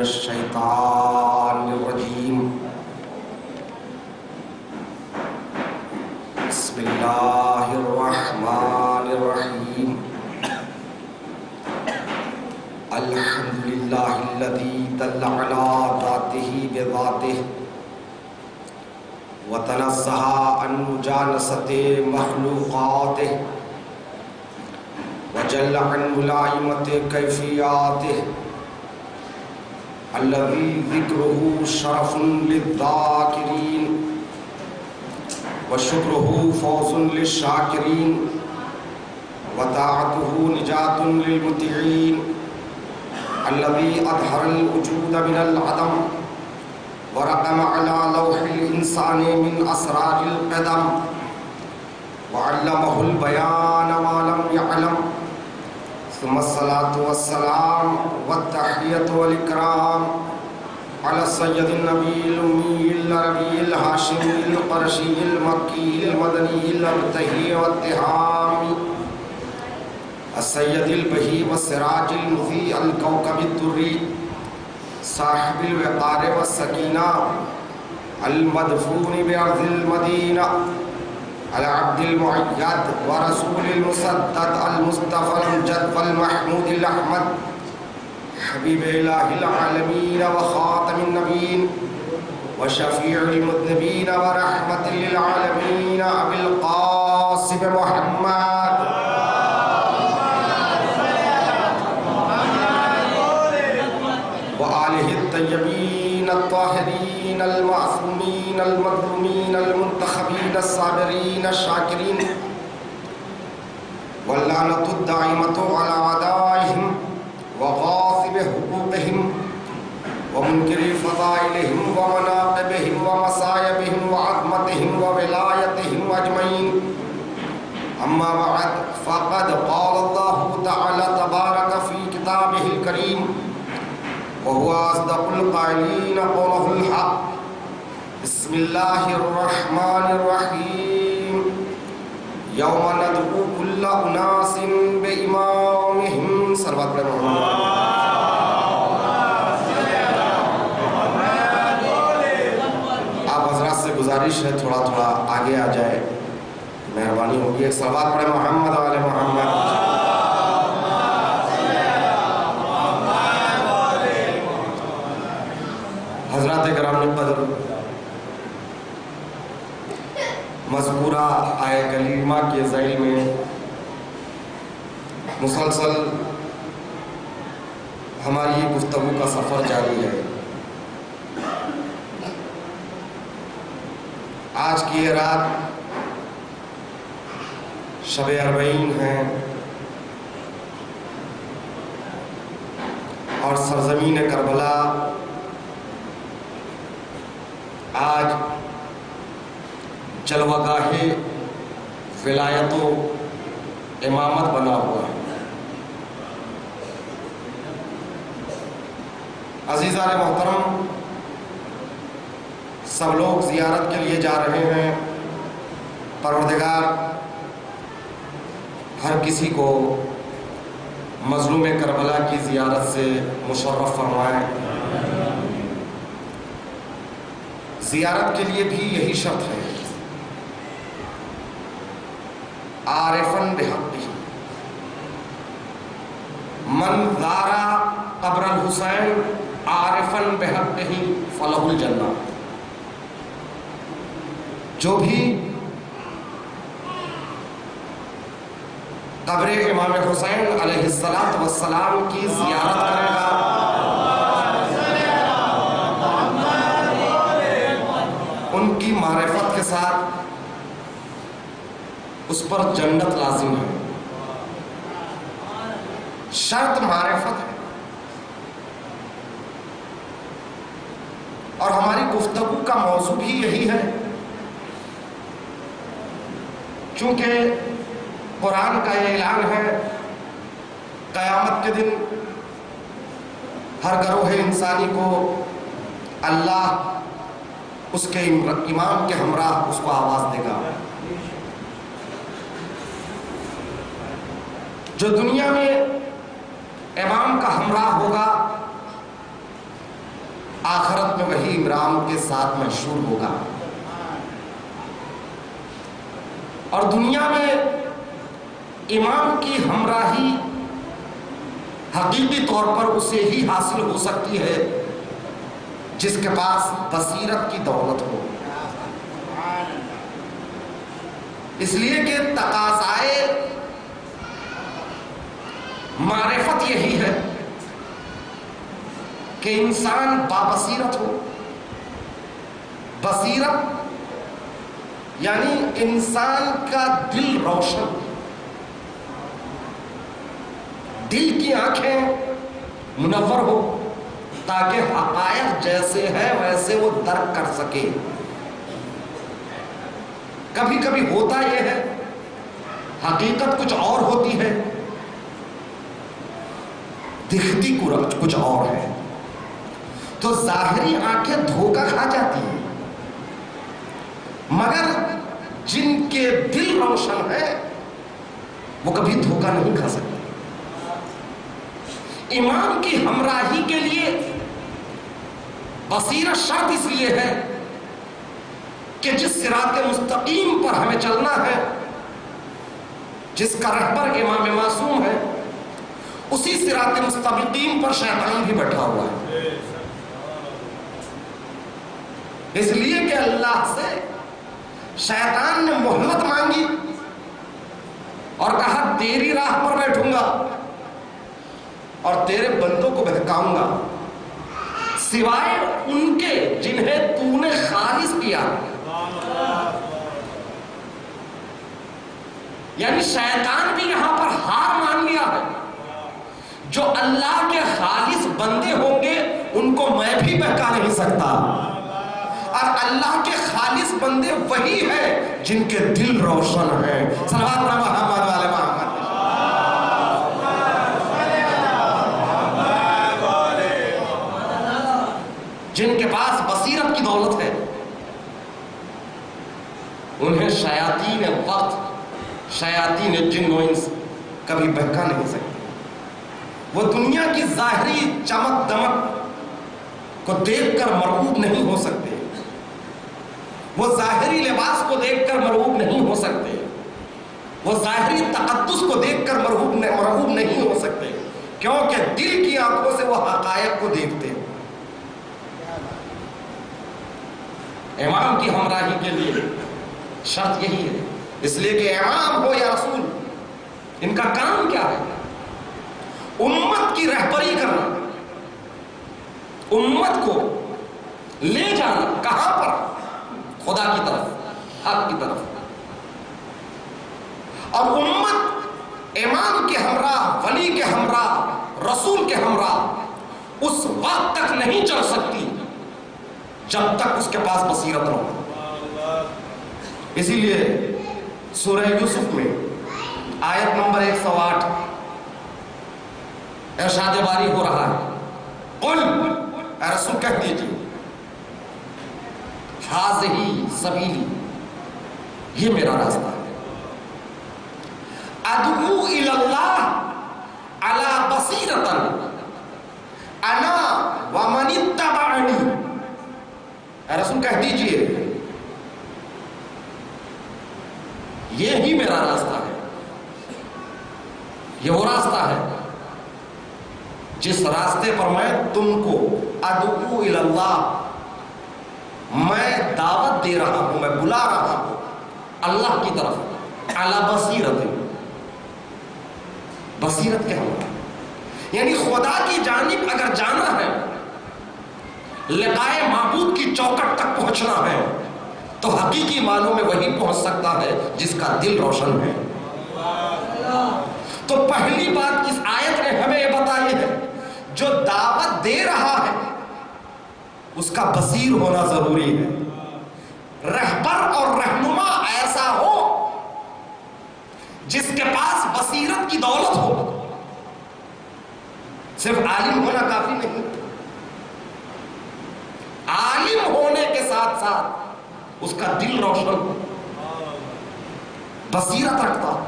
الشیطان الرجیم بسم اللہ الرحمن الرحیم الحمدللہ الذی دل علی ذاتہ بذاتہ وتنزہ عن مجانست مخلوقاتہ وجل عن ملائمت کیفیاتہ الذی ذکرہ شرف للذاکرین وشکرہ فوز للشاکرین وطاعتہ نجات للمطیعین الذی اظہر الوجود من العدم ورقم علی لوح الانسان من اسرار القدم وعلمہ البیان ما لم يعلم ثم الصلاة والسلام والتحیة والإکرام على السید النبی الأمی العربی الہاشمی القرشی المکی المدنی المرتہی والتہامی السید البہی والسراج المضیء الکوکب الدری صاحب الوقار والسکینہ المدفون بأرض المدینہ العبد المعید ورسول المسدد المصطفى الامجد والمحمود الاحمد حبیب الہ العالمین وخاتم النبیین وشفیع المذنبین ورحمت للعالمین ابی القاسم محمد وآلہ الطیبین الطاہرین المعصومین المظلومین المنتخبین الصابرین الشاکرین واللعنۃ الدائمۃ علی اعدائہم وغاصب حقوقہم ومنکر فضائلہم ومناقبہم ومصائبہم وعظمتہم وولایتہم اجمعین اما بعد فقد قال اللہ تعالی تبارک فی کتابہ الکریم وهو أصدق القائلين قوله الحق بسم الله الرحمن الرحيم يوم ندعو كل أناس بإمامهم صلوات پر محمد آپ حضرات سے گزارش ہے تھوڑا تھوڑا آگے آ جائے مہربانی ہوگی ایک صلوات پر محمد و آل محمد حضرات کرام قدر مذکورہ آیہ کریمہ کے ذیل میں مسلسل ہماری گفتگو کا سفر جاری ہے۔ آج کی یہ رات شب اربعین ہے اور سرزمین کربلا آج جلوہ گاہ ولایت و امامت بنا ہوا ہے۔ عزیزان محترم، سب لوگ زیارت کے لیے جا رہے ہیں۔ پروردگار ہر کسی کو مظلوم کربلا کی زیارت سے مشرف فرمائے۔ زیارت کے لیے بھی یہی شرط ہے، عارفاً بحقہ، من زار قبر الحسین عارفاً بحقہ فلہ الجنہ۔ جو بھی قبر امام حسین علیہ السلام کی زیارت کرے گا ان کی معرفت کے ساتھ اس پر جنت لازم ہے۔ شرط معرفت ہے، اور ہماری گفتگو کا موضوع بھی یہی ہے، چونکہ قرآن کا یہ اعلان ہے قیامت کے دن ہر گروہ انسانی کو اللہ اس کے امام کے ہمراہ اس کو آواز دے گا۔ جو دنیا میں امام کا ہمراہ ہوگا آخرت میں وہی امام کے ساتھ محشور ہوگا، اور دنیا میں امام کی ہمراہی حقیقی طور پر اسے ہی حاصل ہو سکتی ہے جس کے پاس بصیرت کی دولت ہو۔ اس لیے کہ تقاضائے معرفت یہی ہے کہ انسان بابصیرت ہو۔ بصیرت یعنی انسان کا دل روشن، دل کی آنکھیں منور ہو تاکہ حقائق جیسے ہے ویسے وہ درک کر سکے۔ کبھی کبھی ہوتا یہ ہے حقیقت کچھ اور ہوتی ہے، دکھتی کچھ اور ہے، تو ظاہری آنکھیں دھوکہ کھا جاتی ہیں، مگر جن کے دل روشن ہے وہ کبھی دھوکہ نہیں کھا سکتے۔ امام کی ہمراہی کے لیے بصیرت شرط اس لیے ہے کہ جس صراط مستقیم پر ہمیں چلنا ہے، جس کا رہبر امام معصوم ہے، اسی صراط مستقیم پر شیطان بھی بیٹھا ہوا ہے۔ اس لیے کہ اللہ سے شیطان نے مہلت مانگی اور کہا تیری راہ پر بیٹھوں گا اور تیرے بندوں کو بہکاؤں گا سوائے ان کے جنہیں تو نے خالص کیا۔ یعنی شیطان بھی یہاں پر ہار مان لیا ہے، جو اللہ کے خالص بندے ہوں گے ان کو میں بھی بہکا نہیں سکتا، اور اللہ کے خالص بندے وہی ہیں جن کے دل روشن ہیں۔ صلوات محمد والے محمد، جن کے پاس بصیرت کی دولت ہے، انہیں شیاطین وقت، شیاطین جن و انس کبھی بہکا نہیں سکتے۔ وہ دنیا کی ظاہری چمک دمک کو دیکھ کر مرعوب نہیں ہو سکتے، وہ ظاہری لباس کو دیکھ کر مرعوب نہیں ہو سکتے، وہ ظاہری تقدس کو دیکھ کر مرعوب نہیں ہو سکتے، کیونکہ دل کی آنکھوں سے وہ حقائق کو دیکھتے ہیں۔ امام کی ہمراہی کے لیے شرط یہی ہے، اس لیے کہ امام ہو یا رسول، ان کا کام کیا ہے؟ امت کی رہبری کرنا، امت کو لے جانا کہاں پر؟ خدا کی طرف، حق کی طرف۔ اور امت امام کے ہمراہ، ولی کے ہمراہ، رسول کے ہمراہ اس وقت تک نہیں چل سکتی جب تک اس کے پاس بصیرت نہ ہو۔ اسی لیے سورہ یوسف میں آیت نمبر 108 ارشاد باری ہو رہا ہے، قل، اے رسول کہہ دیجئے، ہاذہی سبیلی، یہ میرا راستہ ہے، ادعو الی اللہ علی بصیرۃ انا ومن اتبعنی، اے رسول کہہ دیجئے یہی میرا راستہ ہے، یہ وہ راستہ ہے جس راستے پر میں تم کو ادعو الی اللہ، میں دعوت دے رہا ہوں، میں بلا رہا ہوں اللہ کی طرف، علی بصیرت، بصیرت کے ہمراہ، یعنی خدا کی جانب اگر جانا ہے، لقائے معبود کی چوکٹ تک پہنچنا ہے، تو حقیقی معنوں میں وہی پہنچ سکتا ہے جس کا دل روشن ہے۔ تو پہلی بات اس آیت نے ہمیں یہ بتائی ہے، جو دعوت دے رہا ہے اس کا بصیر ہونا ضروری ہے۔ رہبر اور رہنما ایسا ہو جس کے پاس بصیرت کی دولت ہو، صرف عالم ہونا کافی نہیں، عالم ہونے کے ساتھ ساتھ اس کا دل روشن ہو، بصیرت رکھتا ہو۔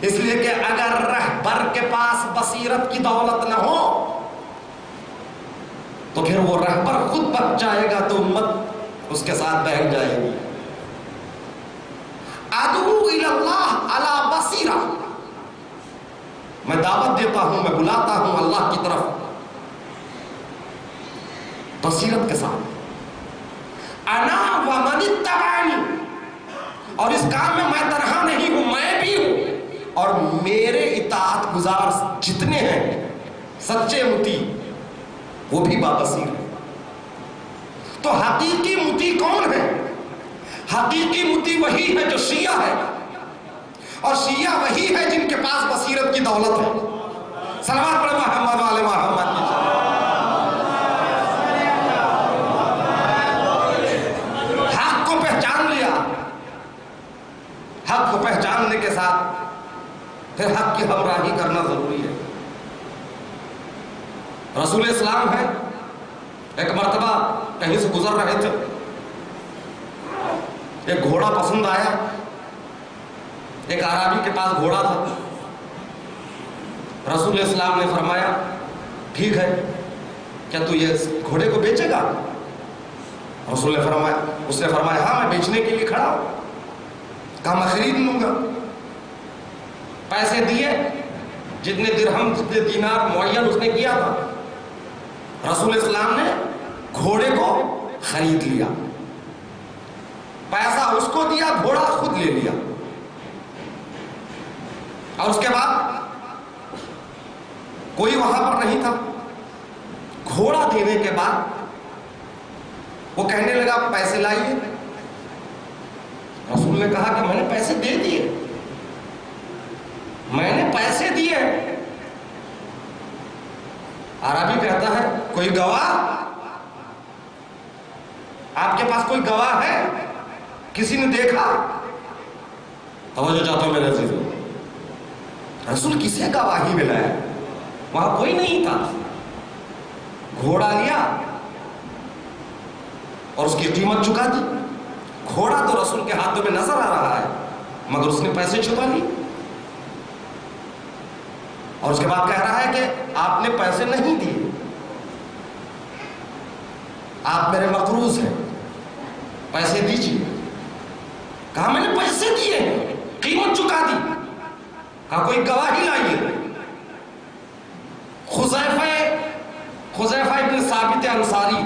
اس لیے کہ اگر رہبر کے پاس بصیرت کی دولت نہ ہو تو پھر وہ رہبر خود بچ جائے گا تو امت اس کے ساتھ بہن جائے گی. ادعو الی اللہ علی بصیرہ، میں دعوت دیتا ہوں، میں بلاتا ہوں اللہ کی طرف بصیرت کے ساتھ. انا ومن اتبعنی، اور اس کام میں میں تنہا نہیں ہوں، میں بھی ہوں، اور میرے اطاعت گزار جتنے ہیں سچے متی وہ بھی بابصیر ہیں. تو حقیقی متی کون ہے؟ حقیقی متی وہی ہے جو شیعہ ہے، اور شیعہ وہی ہے جن کے پاس بصیرت کی دولت ہے. صلوات پڑھیں محمد والے محمد کی. حق کو پہچان لیا، حق کو پہچاننے کے ساتھ پھر حق کی ہمراہی کرنا ضروری ہے. رسول اسلام ہے، ایک مرتبہ کہیں سے گزر رہے تھے، ایک گھوڑا پسند آیا. ایک اعرابی کے پاس گھوڑا تھا. رسول اسلام نے فرمایا ٹھیک ہے، کیا تو یہ گھوڑے کو بیچے گا؟ اس نے فرمایا ہاں میں بیچنے کے لیے کھڑا ہوں. کہا میں خرید لوں گا. پیسے دیے، جتنے درہم جتنے دینار معین اس نے کیا تھا. رسول اسلام نے گھوڑے کو خرید لیا، پیسہ اس کو دیا، گھوڑا خود لے لیا. اور اس کے بعد کوئی وہاں پر نہیں تھا. گھوڑا دینے کے بعد وہ کہنے لگا پیسے لائیے. رسول نے کہا کہ میں نے پیسے دے دیے، میں نے پیسے دیے. عربی کہتا ہے کوئی گواہ؟ آپ کے پاس کوئی گواہ ہے؟ کسی نے دیکھا؟ توجہ چاہتا ہوں میرے عزیز، رسول کسے گواہی میں لایا؟ وہاں کوئی نہیں تھا. گھوڑا لیا اور اس کی قیمت چکا دی. گھوڑا تو رسول کے ہاتھوں میں نظر آ رہا ہے مگر اس نے پیسے چکا لی. اور اس کے بعد کہہ رہا ہے کہ آپ نے پیسے نہیں دیے، آپ میرے مقروض ہیں، پیسے دیجیے. کہا میں نے پیسے دیے، قیمت چکا دی. کہا کوئی گواہی لائیے. حذیفہ ابن ثابت انصاری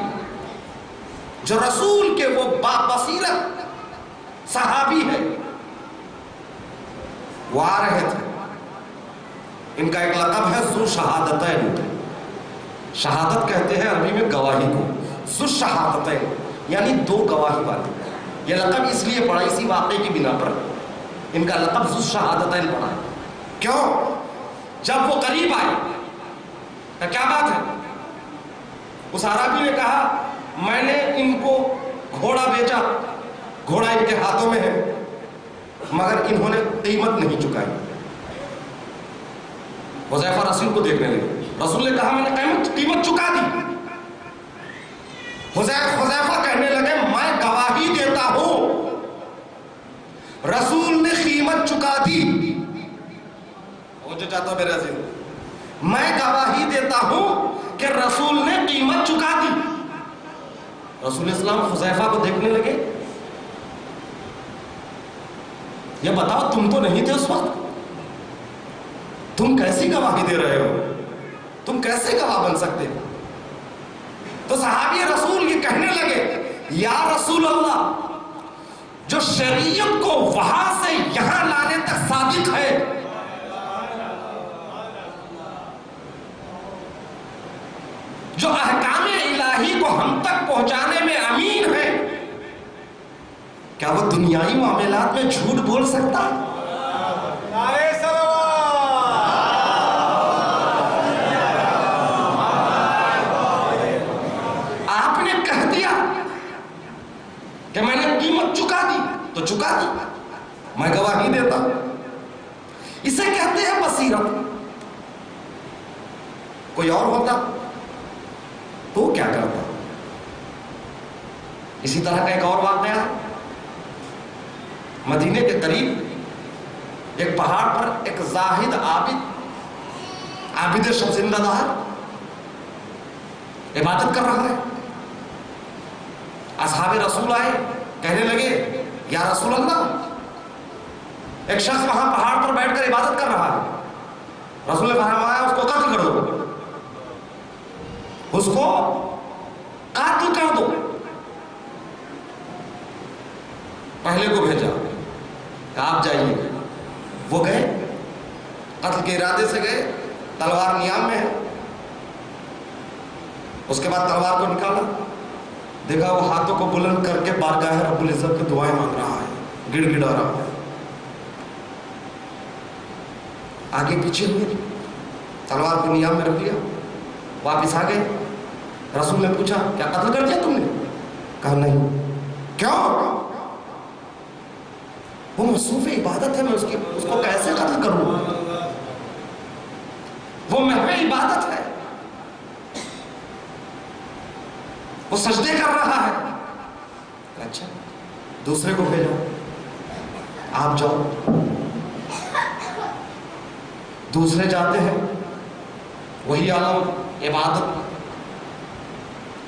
جو رسول کے وہ بصیرت صحابی ہے، وہ آ رہے تھے. ان کا ایک لقب ہے ذو شہادتین. شہادت کہتے ہیں عربی میں گواہی کو. ذو شہادتین یعنی دو گواہی والے. یہ لقب اس لیے پڑا اسی واقعے کی بنا پر ان کا لقب ذو شہادتین پڑا ہے. کیوں؟ جب وہ قریب آئے کہ کیا بات ہے، اس عربی نے کہا میں نے ان کو گھوڑا بیچا، گھوڑا ان کے ہاتھوں میں ہے مگر انہوں نے قیمت نہیں چکائی. حذیفہ رسول کو دیکھنے لگے. رسول نے کہا میں نے قیمت چکا دی. حذیفہ کہنے لگے میں گواہی دیتا ہوں رسول نے قیمت چکا دی. وہ جو چاہتا ہوں میرے عزیز، میں گواہی دیتا ہوں کہ رسول نے قیمت چکا دی. رسول اسلام حذیفہ کو دیکھنے لگے. یہ بتاؤ تم تو نہیں تھے اس وقت، تم کیسی گواہی دے رہے ہو؟ تم کیسے گواہ بن سکتے؟ تو صحابی رسول یہ کہنے لگے یا رسول اللہ، جو شریعت کو وہاں سے یہاں لانے تک صادق ہے، جو احکام الہی کو ہم تک پہنچانے میں امین ہے، کیا وہ دنیائی معاملات میں جھوٹ بول سکتا؟ آپ نے کہہ دیا کہ میں نے قیمت چکا دی تو چکا دی، میں گواہی دیتا. اسے کہتے ہیں بصیرت. کوئی اور ہوتا تو کیا کرتا؟ اسی طرح کا ایک اور واقعہ ہے. مدینے کے قریب ایک پہاڑ پر ایک زاہد عابد شب زندہ دار عبادت کر رہا ہے. اصحاب رسول آئے, کہنے لگے یا رسول اللہ, ایک شخص وہاں پہاڑ پر بیٹھ کر عبادت کر رہا ہے. رسول نے فرمایا اس کو قتل کر دو, اس کو قتل کر دو. پہلے کو بھیجا کہ آپ جائیے. وہ گئے, قتل کے ارادے سے گئے, تلوار نیام میں ہے. اس کے بعد تلوار کو نکالا, دیکھا وہ ہاتھوں کو بلند کر کے بارگاہ رب العزت کی دعائیں مانگ رہا ہے, گڑ گڑا رہا ہے. آگے پیچھے ہوئے, تلوار کو نیام میں رکھ لیا, واپس آ گئے. رسول نے پوچھا کیا قتل کر دیا تم نے؟ کہا نہیں. کیوں؟ وہ مصروف عبادت ہے, میں اس کو کیسے قتل کروں؟ وہ محو عبادت ہے, وہ سجدے کر رہا ہے. اچھا دوسرے کو بھیجو, آپ جاؤ. دوسرے جاتے ہیں, وہی عالم, عبادت.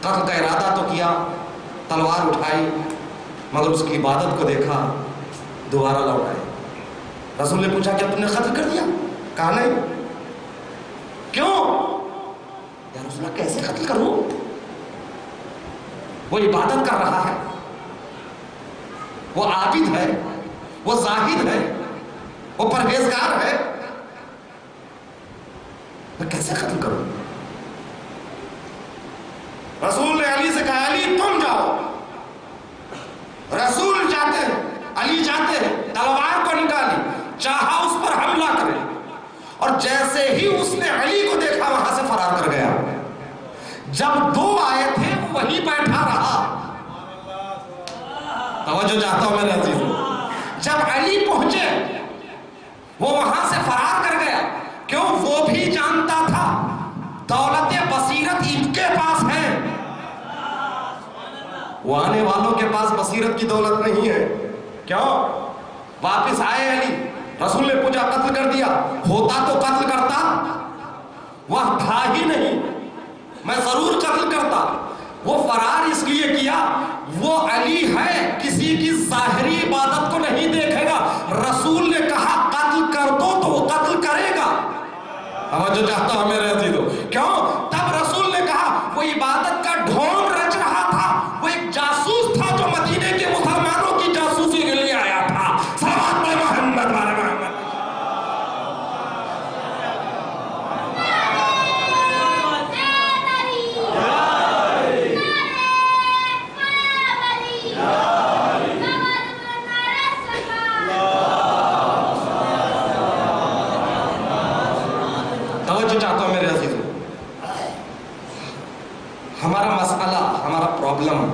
قتل کا ارادہ تو کیا, تلوار اٹھائی, مگر اس کی عبادت کو دیکھا, دوبارہ لوٹ آئے. رسول نے پوچھا کیا تم نے قتل کر دیا؟ کہا نہیں. کیوں؟ یا رسول اللہ کیسے قتل کروں؟ وہ عبادت کر رہا ہے, وہ عابد ہے, وہ زاہد ہے, وہ پرہیزگار ہے, میں کیسے قتل کروں؟ رسول نے علی سے کہا علی تم جاؤ. رسول جاتے ہیں, علی جاتے ہیں, تلوار کو نکالی, چاہا اس پر حملہ کرے, اور جیسے ہی اس نے علی کو دیکھا وہاں سے فرار کر گیا. جب دو آئے تھے وہ وہیں بیٹھا رہا. توجہ چاہتا ہوں میرے عزیزوں, جب علی پہنچے وہ وہاں سے فرار کر گیا. کیوں؟ وہ بھی جانتا تھا دولت بصیرت ان کے پاس ہے, وہ آنے والوں کے پاس بصیرت کی دولت نہیں ہے. کیوں؟ واپس آئے علی, رسول نے پوچھا قتل کر دیا؟ ہوتا تو قتل کرتا, وہ تھا ہی نہیں, میں ضرور قتل کرتا. وہ فرار اس لیے کیا, وہ علی ہے, کسی کی ظاہری عبادت کو نہیں دیکھے گا. رسول نے کہا قتل کر دو تو وہ قتل کرے گا. توجہ چاہتا ہوں میرے عزیزوں, کیوں؟ تب رسول نے کہا وہ عبادت کا ڈھونگ رچ رہا تھا, وہ ایک جاسوس تھا جو مدینے کے مسلمانوں کی جاسوسی کے لیے آیا تھا. صلوات پہ محمد والے محمد. توجہ چاہتا ہوں میرے عزیزوں, ہمارا مسئلہ, ہمارا پرابلم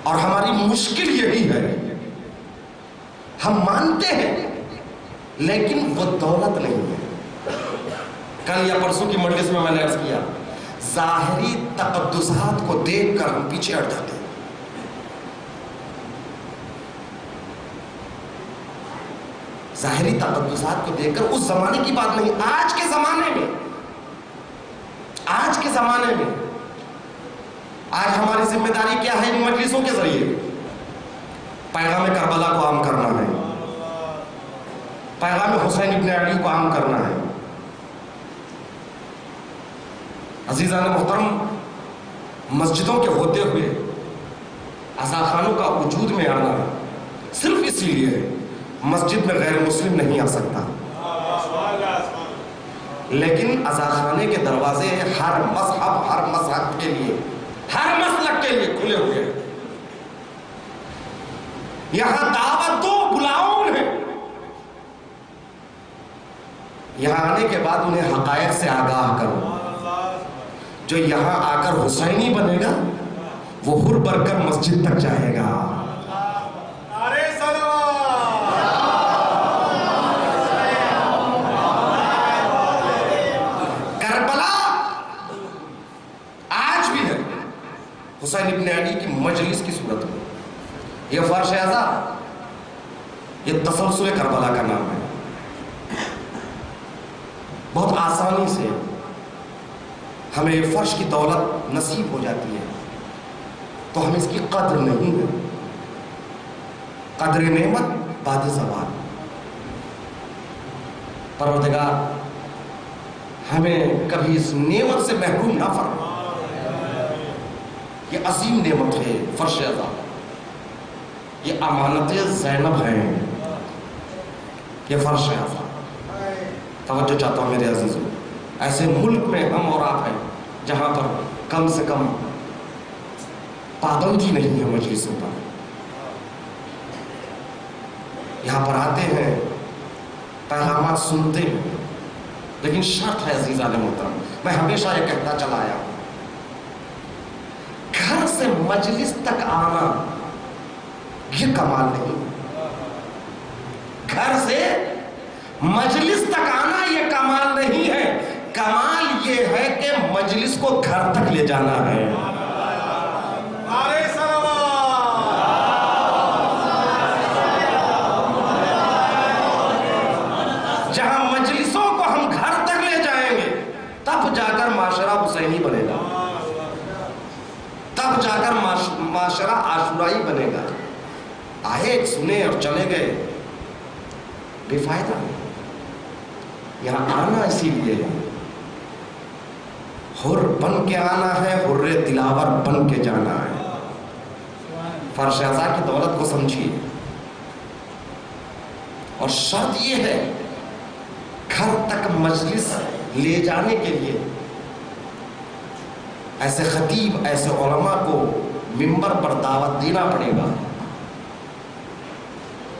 اور ہماری مشکل یہی ہے, ہم مانتے ہیں لیکن وہ دولت نہیں ہے. کل یا پرسوں کی مجلس میں نے عرض کیا, ظاہری تقدسات کو دیکھ کر ہم پیچھے ہٹ جاتے ہیں. ظاہری تقدسات کو دیکھ کر, اس زمانے کی بات نہیں, آج کے زمانے میں, آج کے زمانے میں آج ہماری ذمہ داری کیا ہے؟ ان مجلسوں کے ذریعے پیغام کربلا کو عام کرنا ہے, پیغام حسین ابن علی کو عام کرنا ہے. عزیزان محترم, مسجدوں کے ہوتے ہوئے عزاخانوں کا وجود میں آنا صرف اسی لیے ہے, مسجد میں غیر مسلم نہیں آ سکتا, لیکن عزاخانے کے دروازے ہر مذہب, ہر مذہب کے لیے, ہر مسلک کے لیے کھلے ہوئے ہیں. یہاں دعوت دو, بلاؤ انہیں, یہاں آنے کے بعد انہیں حقائق سے آگاہ کرو. جو یہاں آ کر حسینی بنے گا وہ ہر بھر کر مسجد تک جائے گا. کربلا آج بھی ہے حسین ابن علی کی مجلس کی صورت میں. یہ فرش اعزا, یہ تسلسل کربلا کا نام ہے. بہت آسانی سے ہمیں فرش کی دولت نصیب ہو جاتی ہے تو ہم اس کی قدر نہیں ہے. قدر نعمت بعد زوال. پروردگار ہمیں کبھی اس نعمت سے محروم نہ فرما. یہ عظیم نعمت ہے فرش عطا. یہ امانت زینب ہیں. یہ فرش عطا. توجہ چاہتا ہوں میرے عزیزوں. ایسے ملک میں ہم اور آپ ہیں جہاں پر کم سے کم پابندی نہیں ہے مجلسوں پر. یہاں پر آتے ہیں، پیغامات سنتے ہیں، لیکن شرط ہے عزیزان محترم، میں ہمیشہ یہ کہتا چلا آیا ہوں، گھر سے مجلس تک آنا یہ کمال نہیں. گھر سے مجلس تک آنا یہ کمال نہیں ہے. کمال یہ ہے کہ مجلس کو گھر تک لے جانا ہے. جہاں مجلسوں کو ہم گھر تک لے جائیں گے تب جا کر معاشرہ حسینی بنے گا، تب جا کر معاشرہ عاشورائی بنے گا. آئے سنے اور چلے گئے بے فائدہ. یہاں آنا اسی لیے حر بن کے آنا ہے، حر دلاور بن کے جانا ہے. فرش عطا کی دولت کو سمجھیے. اور شرط یہ ہے گھر تک مجلس لے جانے کے لیے ایسے خطیب، ایسے علماء کو منبر پر دعوت دینا پڑے گا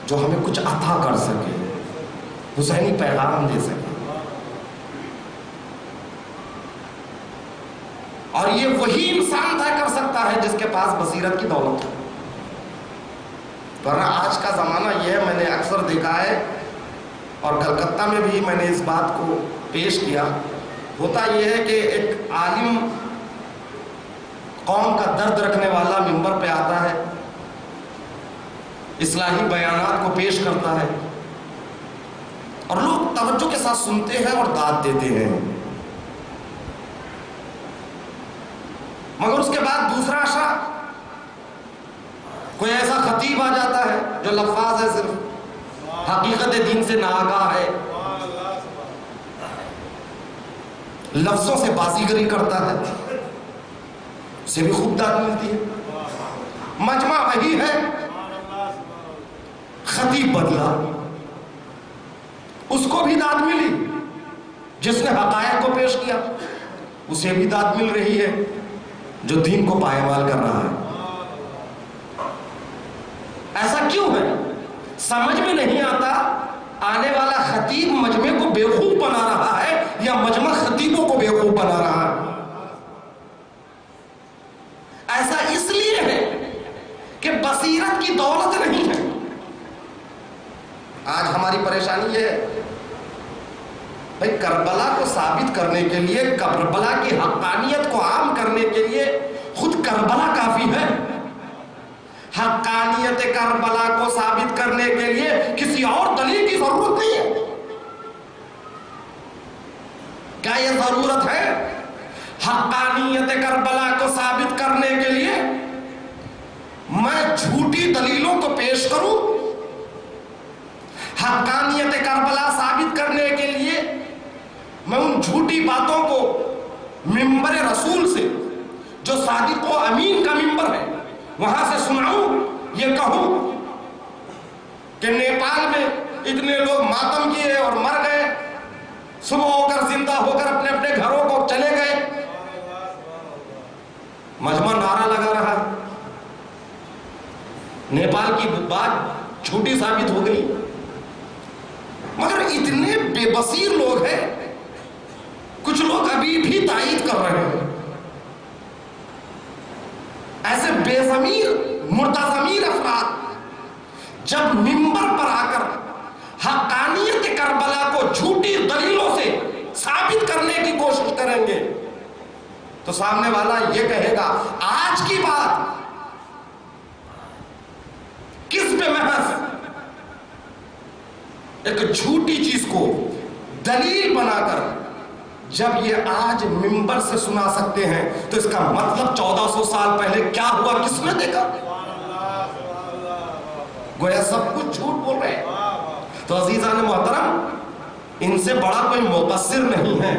جو ہمیں کچھ عطا کر سکے، حسینی پیغام دے سکے. اور یہ وہی انسان طے کر سکتا ہے جس کے پاس بصیرت کی دولت ہے. ورنہ آج کا زمانہ یہ ہے، میں نے اکثر دیکھا ہے اور کلکتہ میں بھی میں نے اس بات کو پیش کیا، ہوتا یہ ہے کہ ایک عالم قوم کا درد رکھنے والا منبر پہ آتا ہے، اصلاحی بیانات کو پیش کرتا ہے اور لوگ توجہ کے ساتھ سنتے ہیں اور داد دیتے ہیں. مگر اس کے بعد دوسرا اشرا کوئی ایسا خطیب آ جاتا ہے جو لفاظ ہے، صرف حقیقت دین سے ناآگاہ ہے، لفظوں سے بازیگری کرتا ہے، اسے بھی خوب داد ملتی ہے. مجمع وہی ہے، خطیب بدلا، اس کو بھی داد ملی. جس نے حقائق کو پیش کیا اسے بھی داد مل رہی ہے جو دین کو پائمال کر رہا ہے. ایسا کیوں ہے؟ سمجھ میں نہیں آتا آنے والا خطیب مجمع کو بیوقوف بنا رہا ہے یا مجمع خطیبوں کو بیوقوف بنا رہا ہے. ایسا اس لیے ہے کہ بصیرت کی دولت نہیں ہے. آج ہماری پریشانی یہ ہے بھائی، کربلا کو ثابت کرنے کے لیے، کربلا کی حقانیت کو عام کرنے کے لیے خود کربلا کافی ہے. حقانیت کربلا کو ثابت کرنے کے لیے کسی اور دلیل کی ضرورت نہیں ہے. کیا یہ ضرورت ہے حقانیت کربلا کو ثابت کرنے کے لیے میں جھوٹی دلیلوں کو پیش کروں؟ حقانیت کربلا ثابت کرنے کے لیے میں ان جھوٹی باتوں کو منبر رسول سے، جو صادق و امین کا منبر ہے، وہاں سے سناؤں؟ یہ کہوں کہ نیپال میں اتنے لوگ ماتم کیے اور مر گئے، صبح ہو کر زندہ ہو کر اپنے اپنے گھروں کو چلے گئے، مجمع نعرہ لگا رہا، نیپال کی بات جھوٹی ثابت ہو گئی. مگر اتنے بے بصیر لوگ ہیں، کچھ لوگ ابھی بھی تائید کر رہے ہیں. ایسے بے ضمیر مردہ ضمیر افراد جب منبر پر آ کر حقانیت کربلا کو جھوٹی دلیلوں سے ثابت کرنے کی کوشش کریں گے تو سامنے والا یہ کہے گا آج کی بات کس پہ محض ایک جھوٹی چیز کو دلیل بنا کر جب یہ آج منبر سے سنا سکتے ہیں تو اس کا مطلب 1400 سال پہلے کیا ہوا کس نے دیکھا؟ گویا سب کچھ جھوٹ بول رہے ہیں۔ تو عزیزان محترم، ان سے بڑا کوئی مقصر نہیں ہے،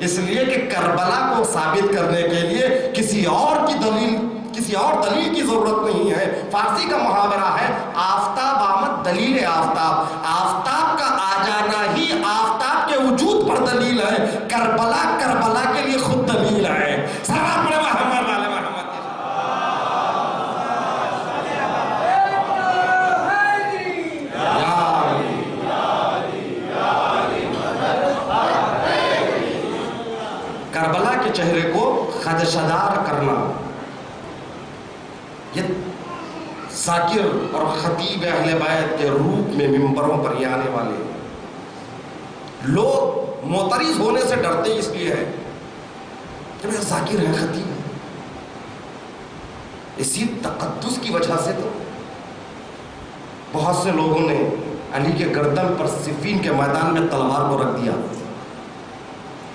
اس لیے کہ کربلا کو ثابت کرنے کے لیے کسی اور دلیل کی ضرورت نہیں ہے۔ فارسی کا محاورہ ہے آفتاب آمد دلیل آفتاب، آفتاب کا آ جانا ہی آفتاب کے وجود پر دلیل ہے۔ کربلا کے لیے خود دلیل ہے۔ سلام علیہ محمد علیہ محمد۔ کربلا کے چہرے کو خدشدار کرنا، یہ ذاکر اور خطیب اہل بیت کے روپ میں منبروں پر یہ آنے والے لوگ معترض ہونے سے ڈرتے اس لیے ہے کہ میں ذاکر ہے، خطیب ہے، اسی تقدس کی وجہ سے تو بہت سے لوگوں نے علی کے گردن پر صفین کے میدان میں تلوار کو رکھ دیا،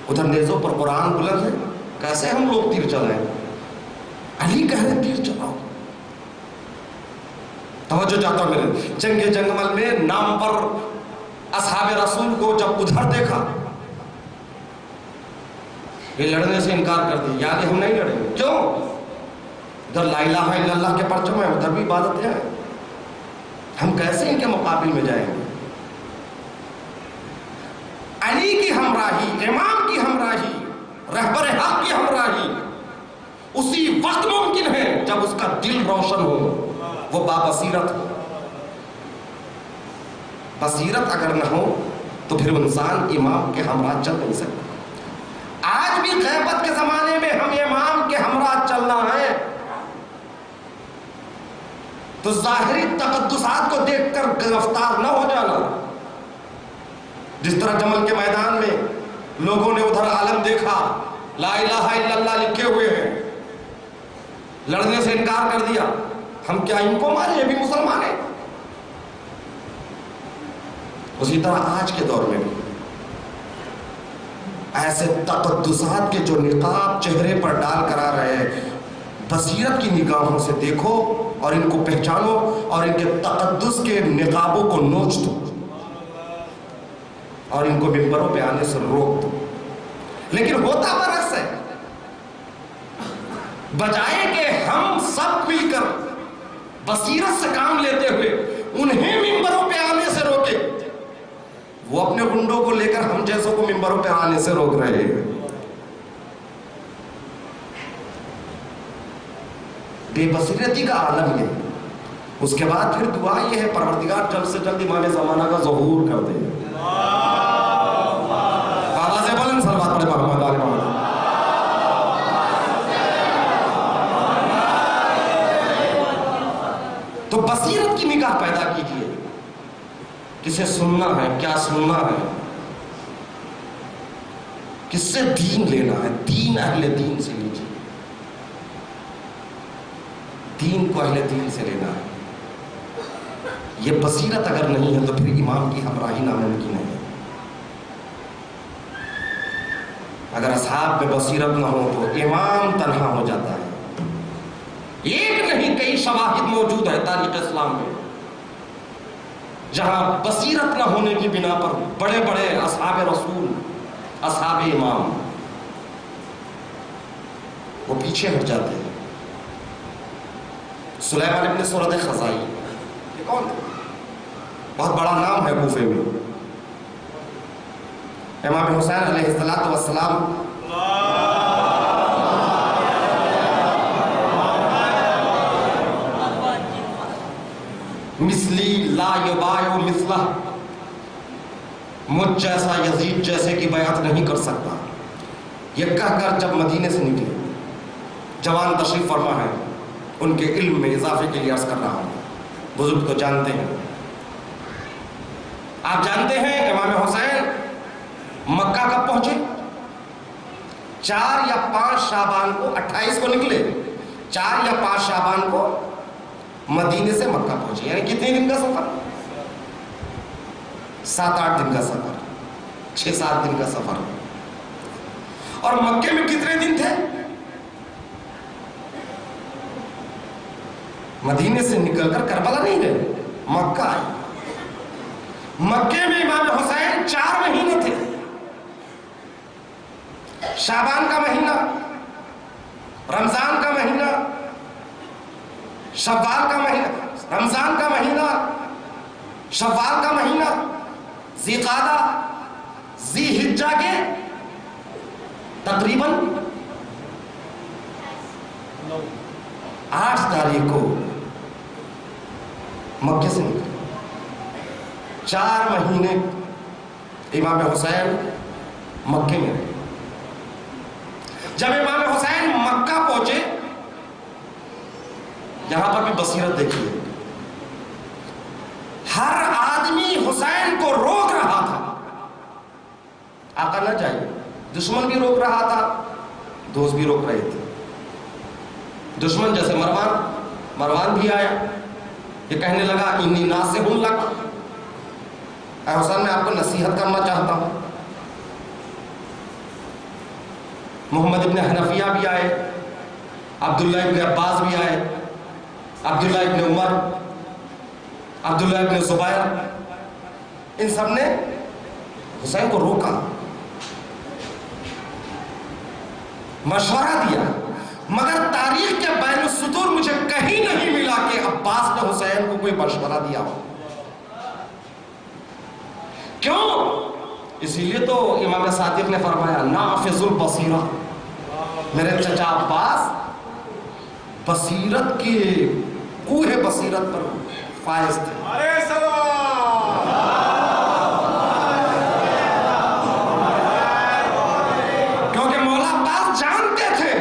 ادھر نیزوں پر قرآن بلند ہے، کیسے ہم لوگ تیر چلائیں؟ علی کہہ رہے تیر چلاؤ۔ توجہ چاہتا ہوں میرے، جنگ جنگمل میں نام پر اصحاب رسول کو جب ادھر دیکھا، یہ لڑنے سے انکار کر دیا، یعنی ہم نہیں لڑیں گے۔ کیوں؟ ادھر لا الہ الا اللہ کے پرچم ہے، ادھر بھی عبادتیں ہیں، ہم کیسے ان کے مقابل میں جائیں گے؟ علی کی ہمراہی، امام کی ہمراہی، رہبر حق کی ہمراہی اسی وقت ممکن ہے جب اس کا دل روشن ہو، وہ بابصیرت ہو۔ بصیرت اگر نہ ہو تو پھر انسان امام کے ہمراہ چل نہیں سکتا۔ آج بھی غیبت کے زمانے میں ہم امام کے ہمراہ چلنا ہے تو ظاہری تقدسات کو دیکھ کر گرفتار نہ ہو جانا۔ جس طرح جمل کے میدان میں لوگوں نے ادھر عالم دیکھا، لا الہ الا اللہ لکھے ہوئے ہیں، لڑنے سے انکار کر دیا، ہم کیا ان کو مارے؟ یہ بھی مسلمان ہیں۔ اسی طرح آج کے دور میں بھی ایسے تقدسات کے جو نقاب چہرے پر ڈال کر آ رہے ہیں، بصیرت کی نگاہوں سے دیکھو اور ان کو پہچانو اور ان کے تقدس کے نقابوں کو نوچ دو اور ان کو منبروں پہ آنے سے روک دو۔ لیکن ہوتا برعکس ہے، بجائے کہ ہم سب مل کر بصیرت سے کام لیتے ہوئے انہیں منبروں پہ آنے سے روکے، وہ اپنے گنڈوں کو لے کر ہم جیسوں کو منبروں پہ آنے سے روک رہے ہیں۔ بے بصیرتی کا عالم یہ، اس کے بعد پھر دعا یہ ہے پروردگار جلد سے جلد امام زمانہ کا ظہور کر دے۔ آواز بلند صلوات پڑھے محمد آل محمد۔ تو بصیرت کی نگاہ پیدا کیجیے، کسے سننا ہے، کیا سننا ہے، کس سے دین لینا ہے، دین اہل دین سے لیجیے، دین کو اہل دین سے لینا ہے۔ یہ بصیرت اگر نہیں ہے تو پھر امام کی ہمراہی ناممکن ہے۔ اگر اصحاب میں بصیرت نہ ہو تو امام تنہا ہو جاتا ہے۔ ایک نہیں کئی شواہد موجود ہے تاریخ اسلام میں جہاں بصیرت نہ ہونے کی بنا پر بڑے بڑے اصحاب رسول، اصحاب امام وہ پیچھے ہٹ جاتے ہیں۔ سلیمان ابن سورت خزائی، یہ کون ہے؟ بہت بڑا نام ہے کوفے میں۔ امام حسین علیہ السلام مثلی لا یبایع مثلہ، مجھ جیسا یزید جیسے کی بیعت نہیں کر سکتا، یہ کہہ کر جب مدینے سے نکلے، جوان تشریف فرما ہے، ان کے علم میں اضافے کے لیے عرض کر رہا ہوں، بزرگ تو جانتے ہیں، آپ جانتے ہیں امام حسین مکہ کب پہنچے؟ 4 یا 5 شعبان کو، 28 کو نکلے، 4 یا 5 شعبان کو مدینے سے مکہ پہنچے، یعنی کتنے دن کا سفر؟ 7-8 دن کا سفر، 6-7 دن کا سفر۔ اور مکے میں کتنے دن تھے؟ مدینے سے نکل کر کربلا نہیں گئے، مکہ آئے۔ مکے میں امام حسین 4 مہینے تھے، شعبان کا مہینہ، رمضان کا مہینہ، شوال کا مہینہ، رمضان کا مہینہ، شوال کا مہینہ، ذی قعدہ، ذی حجہ کے تقریباً 8 تاریخ کو مکے سے نکلے۔ 4 مہینے امام حسین مکے میں رہے۔ جب امام حسین مکہ پہنچے، یہاں پر بھی بصیرت دیکھیے، ہر آدمی حسین کو روک رہا تھا، آقا نہ جائے۔ دشمن بھی روک رہا تھا، دوست بھی روک رہے تھے۔ دشمن جیسے مروان بھی آیا، یہ کہنے لگا انی ناصح لک، اے حسین میں آپ کو نصیحت کرنا چاہتا ہوں۔ محمد ابن حنفیہ بھی آئے، عبداللہ ابن عباس بھی آئے، عبداللہ ابن عمر، عبداللہ ابن زبیر، ان سب نے حسین کو روکا، مشورہ دیا، مگر تاریخ کے بین السطور مجھے کہیں نہیں ملا کہ عباس نے حسین کو کوئی مشورہ دیا ہو۔ کیوں؟ اسی لیے تو امام صادق نے فرمایا نافذ البصیرہ، میرے چچا عباس بصیرت کے کوہ بصیرت پر فائز تھے۔ کیونکہ مولا عباس جانتے تھے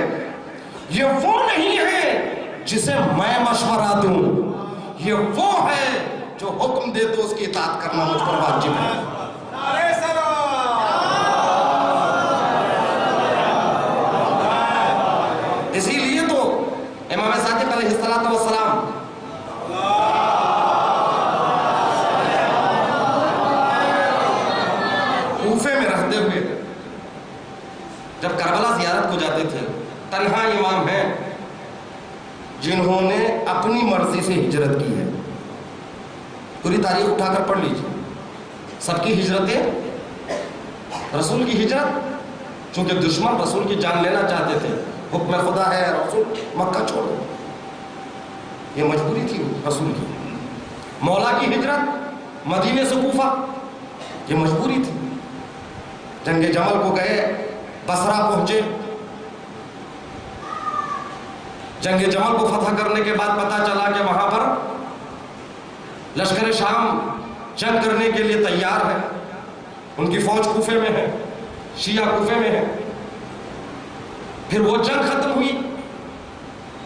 یہ وہ نہیں ہے جسے میں مشورہ دوں، یہ وہ ہے جو حکم دے تو اس کی اطاعت کرنا مجھ پر واجب ہے۔ اسی لیے تو امام صادق علیہ السلام کوفے میں رہتے ہوئے جب کربلا زیارت کو جاتے تھے، تنہا امام ہیں جنہوں نے اپنی مرضی سے ہجرت کی ہے۔ پوری تاریخ اٹھا کر پڑھ لیجیے، سب کی ہجرتیں، رسول کی ہجرت، چونکہ دشمن رسول کی جان لینا چاہتے تھے، حکم خدا ہے رسول مکہ چھوڑ دو، یہ مجبوری تھی رسول کی۔ مولا کی ہجرت مدینے سے کوفہ، یہ مجبوری تھی۔ جنگ جمل کو گئے، بصرہ پہنچے، جنگ جمل کو فتح کرنے کے بعد پتہ چلا کہ وہاں پر لشکر شام جنگ کرنے کے لیے تیار ہے، ان کی فوج کوفے میں ہے، شیعہ کوفے میں ہے۔ پھر وہ جنگ ختم ہوئی،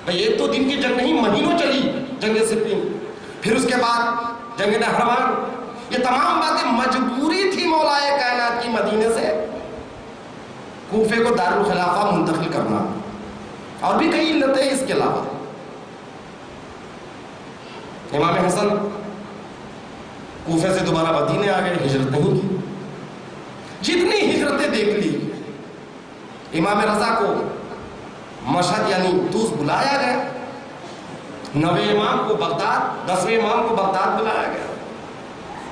ایک تو دن کی جنگ نہیں، مہینوں چلی جنگ صفین، پھر اس کے بعد جنگ نہروان۔ یہ تمام باتیں مجبوری تھی مولا کائنات کی مدینے سے کوفے کو دارالخلافہ منتقل کرنا، اور بھی کئی علتیں اس کے علاوہ۔ امام حسن کوفے سے دوبارہ مدینے آ گئے، ہجرت نہیں کی۔ جتنی ہجرتیں دیکھ لی، امام رضا کو مشہد یعنی طوس بلایا گیا، 9ویں امام کو بغداد، 10ویں امام کو بغداد بلایا گیا،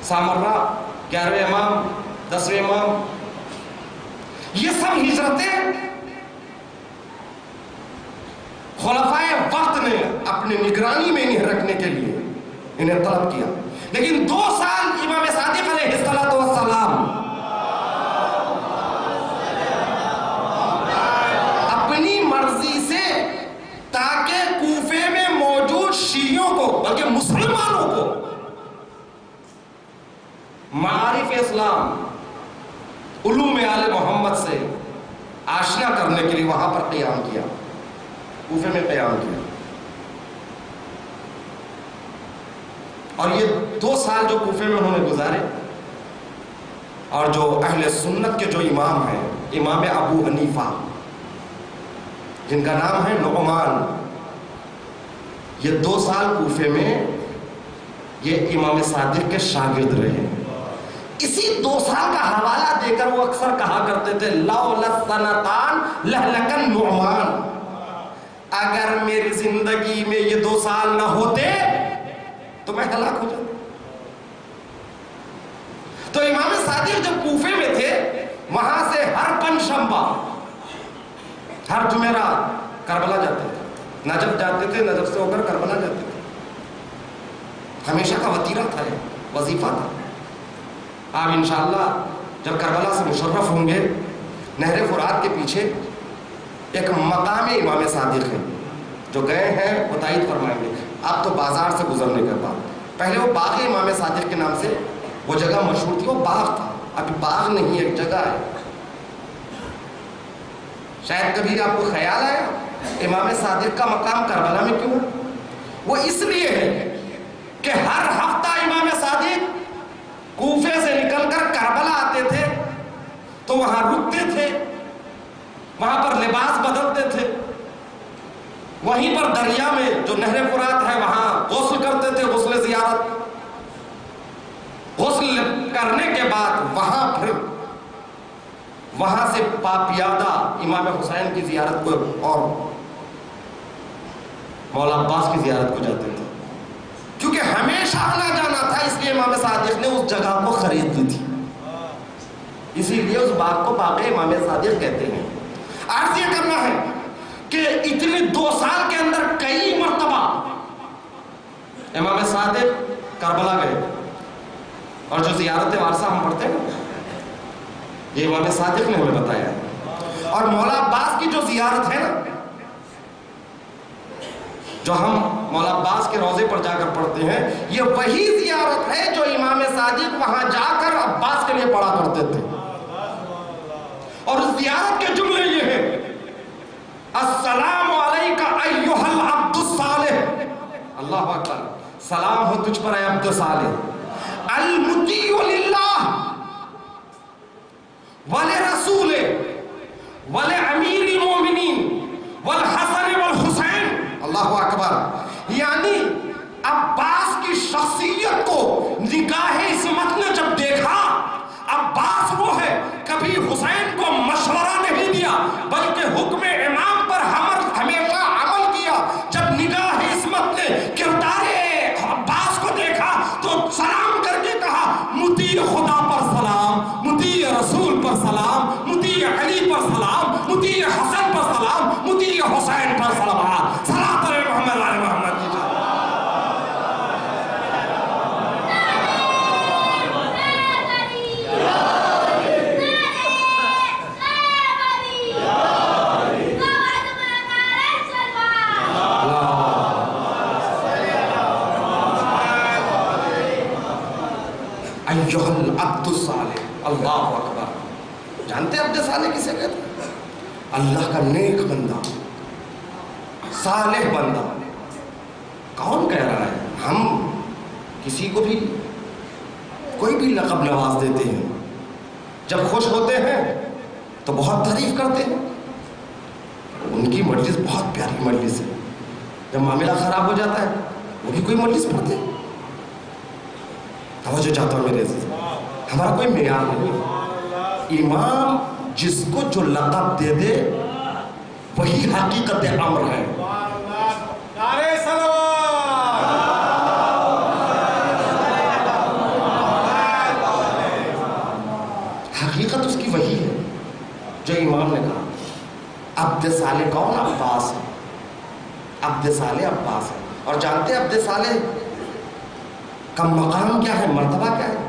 سامرہ 11ویں امام، 10ویں امام، یہ سب ہجرتیں خلفائے وقت نے اپنے نگرانی میں انہیں رکھنے کے لیے انہیں طلب کیا، لیکن 2 سال امام صادق علیہ السلام اپنی مرضی سے، تاکہ کوفے میں موجود شیعوں کو بلکہ مسلمانوں کو معارف اسلام، علوم آل محمد سے آشنا کرنے کے لیے وہاں پر قیام کیا، کوفے میں قیام کیا۔ اور یہ 2 سال جو کوفے میں انہوں نے گزارے، اور جو اہل سنت کے جو امام ہیں، امام ابو حنیفہ جن کا نام ہے نعمان، یہ 2 سال کوفے میں یہ امام صادق کے شاگرد رہے۔ اسی 2 سال کا حوالہ دے کر وہ اکثر کہا کرتے تھے لولا السنتان لہلک النعمان، اگر میری زندگی میں یہ 2 سال نہ ہوتے تو میں ہلاک ہو جاتا۔ تو امام صادق جب کوفے میں تھے وہاں سے ہر پنجشنبہ ہر جمعرات کربلا جاتے تھے، نجف جاتے تھے، نجف سے ہو کر کربلا جاتے تھے، ہمیشہ کا وتیرہ تھا، وظیفہ تھا۔ آپ انشاءاللہ جب کربلا سے مشرف ہوں گے، نہر فرات کے پیچھے ایک مقام امام صادق ہے، جو گئے ہیں وہ تائید فرمائیں گے۔ آپ تو بازار سے گزرنے کے بعد، پہلے وہ باغ امام صادق کے نام سے وہ جگہ مشہور تھی، وہ باغ تھا، ابھی باغ نہیں ایک جگہ ہے۔ شاید کبھی آپ کو خیال آیا امام صادق کا مقام کربلا میں کیوں ہے؟ وہ اس لیے ہے کہ ہر ہفتہ امام صادق کوفے سے نکل کر کربلا آتے تھے تو وہاں رکتے تھے، وہاں پر لباس بدلتے تھے، وہیں پر دریا میں جو نہر فرات ہے وہاں غسل کرتے تھے، غسل زیارت۔ غسل کرنے کے بعد وہاں سے پاپیادہ امام حسین کی زیارت کو اور مولا عباس کی زیارت کو جاتے تھے، کیونکہ ہمیشہ آنا جانا تھا، اس لیے امام صادق نے اس جگہ کو خرید لی تھی، اسی لیے اس باغ کو باغ امام صادق کہتے ہیں۔ عرض یہ کرنا ہے کہ اتنے 2 سال کے اندر کئی مرتبہ امام صادق کربلا گئے، اور جو زیارت وارثہ ہم پڑھتے ہیں یہ امام صادق نے ہمیں بتایا، اور مولا عباس کی جو زیارت ہے نا، جو ہم مولا عباس کے روضے پر جا کر پڑھتے ہیں، یہ وہی زیارت ہے جو امام صادق وہاں جا کر عباس کے لیے پڑھا کرتے تھے، اور اس زیارت کے جملے یہ ہیں: السلام علیک ایھا العبد الصالح، اللہ اکبر، سلام ہو تجھ پر اے عبد صالح، المطیع للہ ولرسول ولامیر المومنین والحسن والحسین، اللہ اکبر۔ یعنی عباس کی شخصیت کو نگاہ عصمت نے جب دیکھا، عباس وہ ہے کبھی حسین کو مشورہ نہیں دیا بلکہ حکم امام پر ہمیشہ عمل کیا۔ جب نگاہ عصمت نے کردار عباس کو دیکھا تو سلام کر کے کہا: مطیع خدا پر سلام، مطیع رسول پر سلام، مطیع علی پر سلام، مطیع حسن پر سلام، مطیع حسین پر سلام، صلاۃ علی محمد علی محمد کی جائے۔ ایھا العبد الصالح، اللہ اکبر۔ جانتے عبد صالح کسے کہتے ہیں؟ اللہ کا نیک بندہ، صالح بندہ۔ کون کہہ رہا ہے؟ ہم کسی کو بھی کوئی بھی لقب نواز دیتے ہیں، جب خوش ہوتے ہیں تو بہت تعریف کرتے ہیں، ان کی مجلس بہت پیاری مجلس ہے، جب معاملہ خراب ہو جاتا ہے وہ بھی کوئی مجلس پڑھتے ہیں۔ توجہ چاہتا ہوں میرے عزیز، ہمارا کوئی معیار نہیں، امام جس کو جو لقب دے دے وہی حقیقت امر ہے۔ نعرہ صلوات، حقیقت اس کی وہی ہے جو امام نے کہا۔ عبد صالح کون؟ عباس ہے، عبد صالح عباس ہے۔ اور جانتے ہیں عبد صالح کا مقام کیا ہے، مرتبہ کیا ہے؟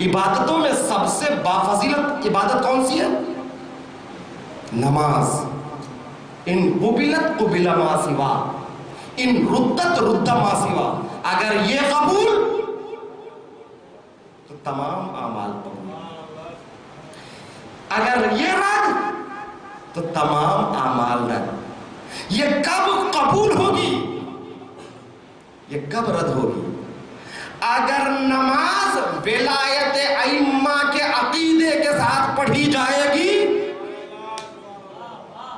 عبادتوں میں سب سے بافضیلت عبادت کون سی ہے؟ نماز۔ ان قبلت قبل ما سوا، ان ردت رد ما سوا۔ اگر یہ قبول تو تمام اعمال قبول، اگر یہ رد تو تمام اعمال رد۔ یہ کب قبول ہوگی، یہ کب رد ہوگی؟ اگر نماز ولایت ائمہ کے عقیدے کے ساتھ پڑھی جائے گی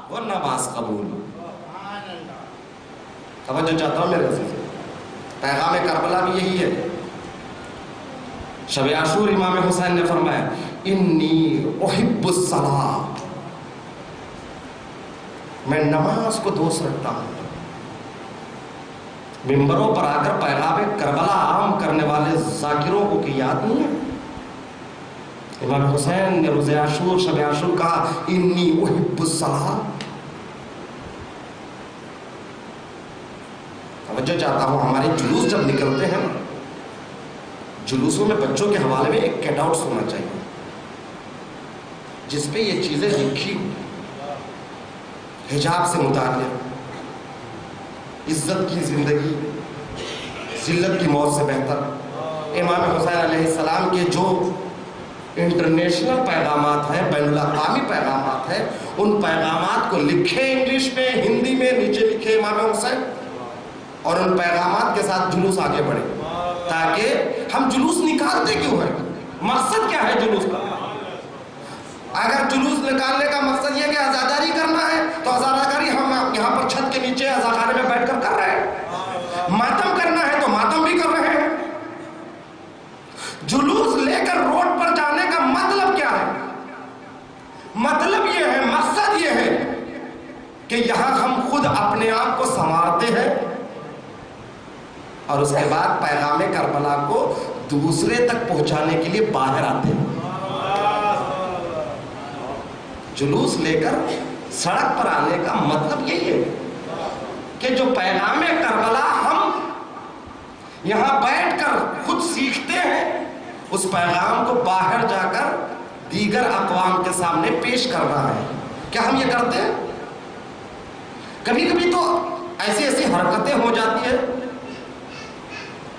وہ نماز قبول۔ توجہ چاہتا ہوں میرے عزیز، پیغام کربلا بھی یہی ہے۔ شب عاشور امام حسین نے فرمایا انی احب الصلاۃ، میں نماز کو دوست رکھتا ہوں۔ ممبروں پر آ کر پیغام کربلا عام کرنے والے ذاکروں کو کی یاد نہیں ہے؟ امام حسین نے روز عاشور شب عاشور کہا انی احب الصلاۃ۔ توجہ چاہتا ہوں، ہمارے جلوس جب نکلتے ہیں جلوسوں میں بچوں کے حوالے میں ایک کٹ آؤٹس ہونا چاہیے جس پہ یہ چیزیں لکھی، حجاب سے متعلق، عزت کی زندگی ذلت کی موت سے بہتر۔ امام حسین علیہ السلام کے جو انٹرنیشنل پیغامات ہیں، بین الاقوامی پیغامات ہیں، ان پیغامات کو لکھے انگلش میں، ہندی میں، نیچے لکھے امام حسین، اور ان پیغامات کے ساتھ جلوس آگے بڑھے، تاکہ ہم جلوس نکالتے کیوں ہیں؟ مقصد کیا ہے جلوس کا؟ اگر جلوس نکالنے کا مقصد یہ کہ عزاداری کرنا ہے تو عزاداری ہم یہاں پر چھت کے نیچے عزاخانے میں بیٹھ کر کر رہے ہیں، ماتم کرنا ہے تو ماتم بھی کر رہے ہیں۔ جلوس لے کر روڈ پر جانے کا مطلب کیا ہے؟ مطلب یہ ہے، مقصد یہ ہے کہ یہاں ہم خود اپنے آپ کو سنوارتے ہیں اور اس کے بعد پیغام کربلا کو دوسرے تک پہنچانے کے لیے باہر آتے ہیں۔ جلوس لے کر سڑک پر آنے کا مطلب یہی ہے کہ جو پیغام کربلا ہم یہاں بیٹھ کر خود سیکھتے ہیں، اس پیغام کو باہر جا کر دیگر اقوام کے سامنے پیش کر رہا ہے۔ کیا ہم یہ کرتے ہیں؟ کبھی کبھی تو ایسی ایسی حرکتیں ہو جاتی ہیں۔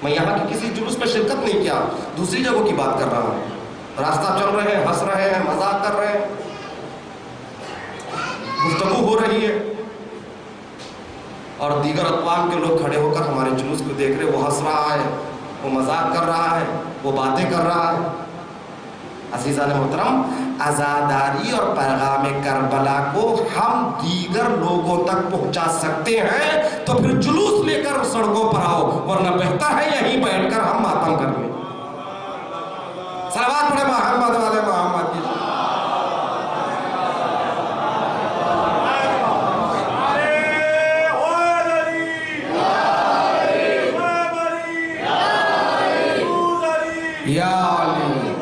میں یہاں کی کسی جلوس میں شرکت نہیں کیا، دوسری جگہوں کی بات کر رہا ہوں۔ راستہ چل رہے ہیں، ہنس رہے ہیں، مذاق کر رہے ہیں، گفتگو ہو رہی ہے، اور دیگر اقوام کے لوگ کھڑے ہو کر ہمارے جلوس کو دیکھ رہے، وہ ہنس رہا ہے، وہ مذاق کر رہا ہے، وہ باتیں کر رہا ہے۔ عزیزان محترم، عزاداری اور پیغام کربلا کو ہم دیگر لوگوں تک پہنچا سکتے ہیں تو پھر جلوس لے کر سڑکوں پر آؤ، ورنہ بہتر ہے یہیں بیٹھ کر ہم ماتم کر لیں۔ صلوات پڑھے محمد والے محمد کی۔ یا علی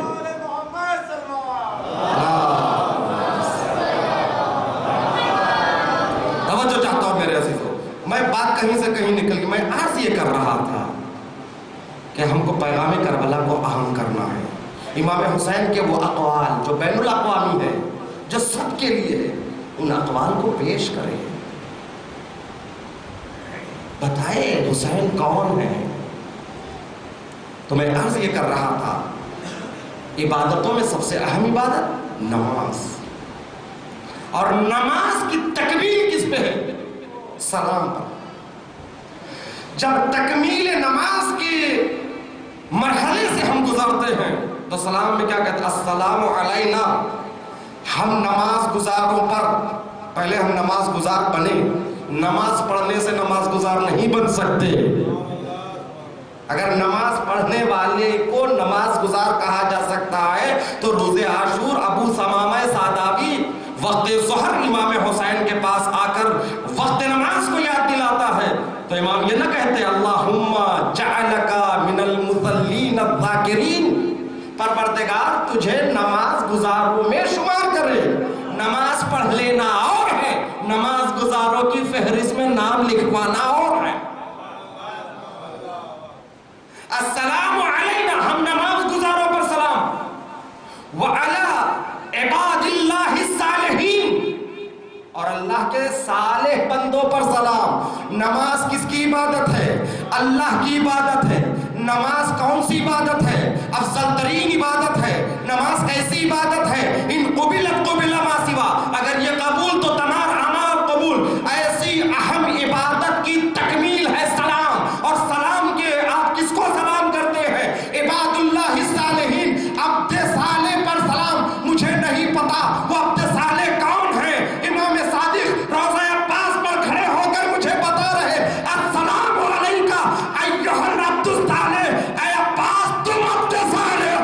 توجہ چاہتا ہوں میرے عزیزوں، میں بات کہیں سے کہیں نکل گئی، میں عرض یہ کر رہا تھا کہ ہم کو پیغام کربلا کو اہم کرنا ہے۔ امام حسین کے وہ اقوال جو بین الاقوامی ہے، جو سب کے لیے ہے، ان اقوال کو پیش کریں، بتائے حسین کون ہے۔ تو میں عرض یہ کر رہا تھا، عبادتوں میں سب سے اہم عبادت نماز، اور نماز کی تکمیل کس پہ ہے؟ سلام پر۔ جب تکمیل نماز کے مرحلے سے ہم گزرتے ہیں تو سلام میں کیا کہتے ہیں؟ السلام علینا۔ ہم نماز گزاروں پر، پہلے ہم نماز گزار بنے، نماز پڑھنے سے نماز گزار نہیں بن سکتے۔ اگر نماز پڑھنے والے کو نماز گزار کہا جا سکتا ہے تو روز عاشور ابو ثمامہ سادابی وقت ظہر امام حسین کے پاس آ کر وقت نماز کو یاد دلاتا ہے تو امام یہ نہ کہتے اللہم جعلکا من المصلین الذاکرین، پروردگار تجھے نماز گزاروں میں شمار کرے۔ نماز پڑھ لینا اور ہے، نماز گزاروں کی فہرست میں نام لکھوانا اور ہے۔ السلام علینا، ہم نماز گزاروں پر سلام، وعلی عباد اللہ الصالحین، اور اللہ کے صالح بندوں پر سلام۔ نماز کس کی عبادت ہے؟ اللہ کی عبادت ہے۔ نماز کون سی عبادت ہے؟ افضل ترین عبادت ہے۔ نماز کیسی عبادت ہے؟ ان قبلت قبل ما سوا، اگر یہ قبول تو تمام اعمال قبول۔ ایسی اہم عبادت کی تکمیل ہے سلام، اور سلام کے آپ کس کو سلام کرتے ہیں؟ عباد اللہ الصالحین۔ عبد صالح پر سلام، مجھے نہیں پتا وہ عبد صالح کون ہے، امام صادق روضہ عباس پر کھڑے ہو کر مجھے بتا رہے السلام علیکہ ایھا العبد الصالح، اے عباس تم عبد صالح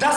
10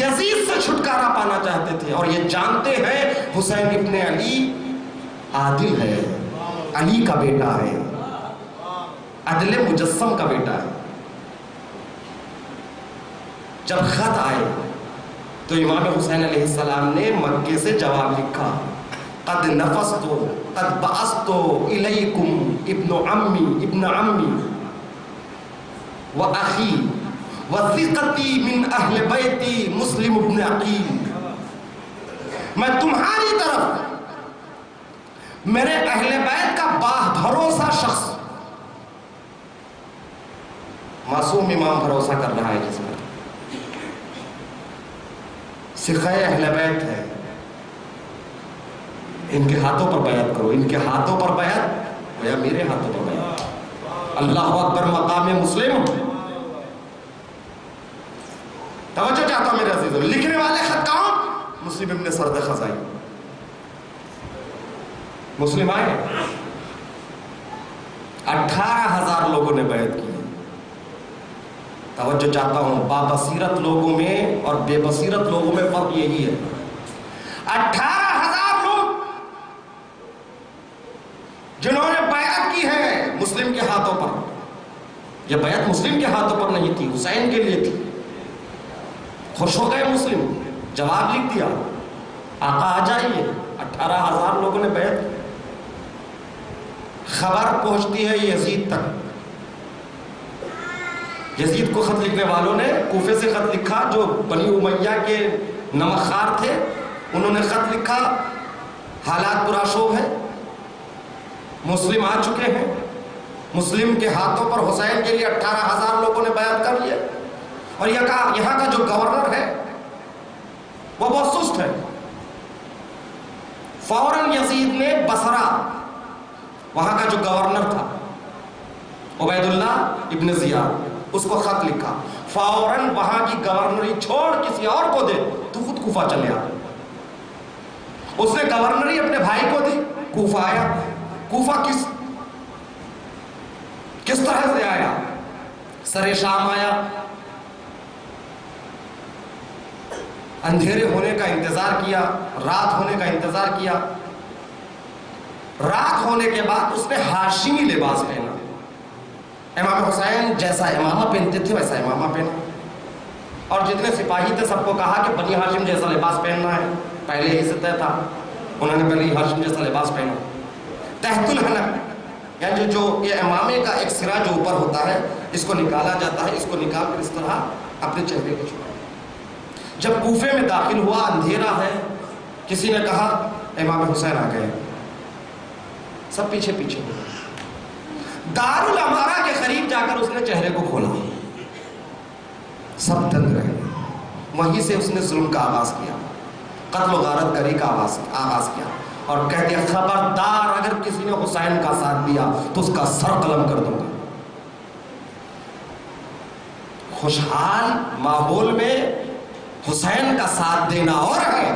یزید سے چھٹکارا پانا چاہتے تھے، اور یہ جانتے ہیں حسین ابن علی عادل ہے، علی کا بیٹا ہے، عدل مجسم کا بیٹا ہے۔ جب خط آئے تو امام حسین علیہ السلام نے مکے سے جواب لکھا، قد نفست قد بعثت الیکم ابن عمی واخی وثقتی من اہل بیتی مسلم ابن عقیل، میں تمہاری طرف میرے اہل بیت کا بھروسہ شخص، معصوم امام بھروسہ کر رہا ہے جس پر، سکھہ اہل بیت ہے، ان کے ہاتھوں پر بیعت کرو، ان کے ہاتھوں پر بیعت یا میرے ہاتھوں پر بیعت۔ اللہ اکبر، مقام مسلم۔ توجہ چاہتا ہوں میرے عزیزوں، لکھنے والے خط کون؟ مسلم ابن سرد خزائی۔ مسلم آئے، 18,000 لوگوں نے بیعت کی۔ توجہ چاہتا ہوں، بابصیرت لوگوں میں اور بے بصیرت لوگوں میں فرق یہی ہے۔ 18,000 لوگ جنہوں نے بیعت کی ہے مسلم کے ہاتھوں پر، یہ بیعت مسلم کے ہاتھوں پر نہیں تھی، حسین کے لیے تھی۔ خوش ہو گئے مسلم، جواب لکھ دیا، آقا آ جائیے۔ 18,000 لوگوں نے بیعت کی۔ خبر پہنچتی ہے یزید تک۔ یزید کو خط لکھنے والوں نے کوفے سے خط لکھا، جو بنی امیہ کے نمکخوار تھے، انہوں نے خط لکھا، حالات پرآشوب ہے، مسلم آ چکے ہیں، مسلم کے ہاتھوں پر حسین کے لیے 18,000 لوگوں نے بیعت کر لیے، اور یہاں کا جو گورنر ہے وہ بہت سست ہے۔ فوراً یزید نے بصرہ، وہاں کا جو گورنر تھا عبید اللہ ابن زیاد، اس کو خط لکھا، فوراً وہاں کی گورنری چھوڑ کسی اور کو دے، تو خود کوفہ چلے آ۔ اس نے گورنری اپنے بھائی کو دی، کوفہ آیا۔ کوفہ کس طرح سے آیا؟ سر شام آیا، اندھیرے ہونے کا انتظار کیا، رات ہونے کا انتظار کیا۔ رات ہونے کے بعد اس نے ہاشمی لباس پہنا، امام حسین جیسا امامہ پہنتے تھے ویسا امامہ پہنا، اور جتنے سپاہی تھے سب کو کہا کہ بنی ہاشم جیسا لباس پہننا ہے، پہلے ہی سے طے تھا، انہوں نے بنی ہاشم جیسا لباس پہنا۔ تحت الحنک، یعنی جو یہ امامے کا ایک سرا جو اوپر ہوتا ہے، اس کو نکالا جاتا ہے، اس کو نکال کر اس طرح اپنے چہرے کو چھپایا۔ جب کوفے میں داخل ہوا، اندھیرا ہے، کسی نے کہا امام حسین آ گئے، سب پیچھے پیچھے ہو۔ دارالامارہ کے قریب جا کر اس نے چہرے کو کھولا، سب دنگ رہے۔ وہیں سے اس نے ظلم کا آغاز کیا، قتل و غارت گری کا آغاز کیا، اور کہہ دیا خبردار اگر کسی نے حسین کا ساتھ دیا تو اس کا سر قلم کر دوں گا۔ خوشحال ماحول میں حسین کا ساتھ دینا اور ہے،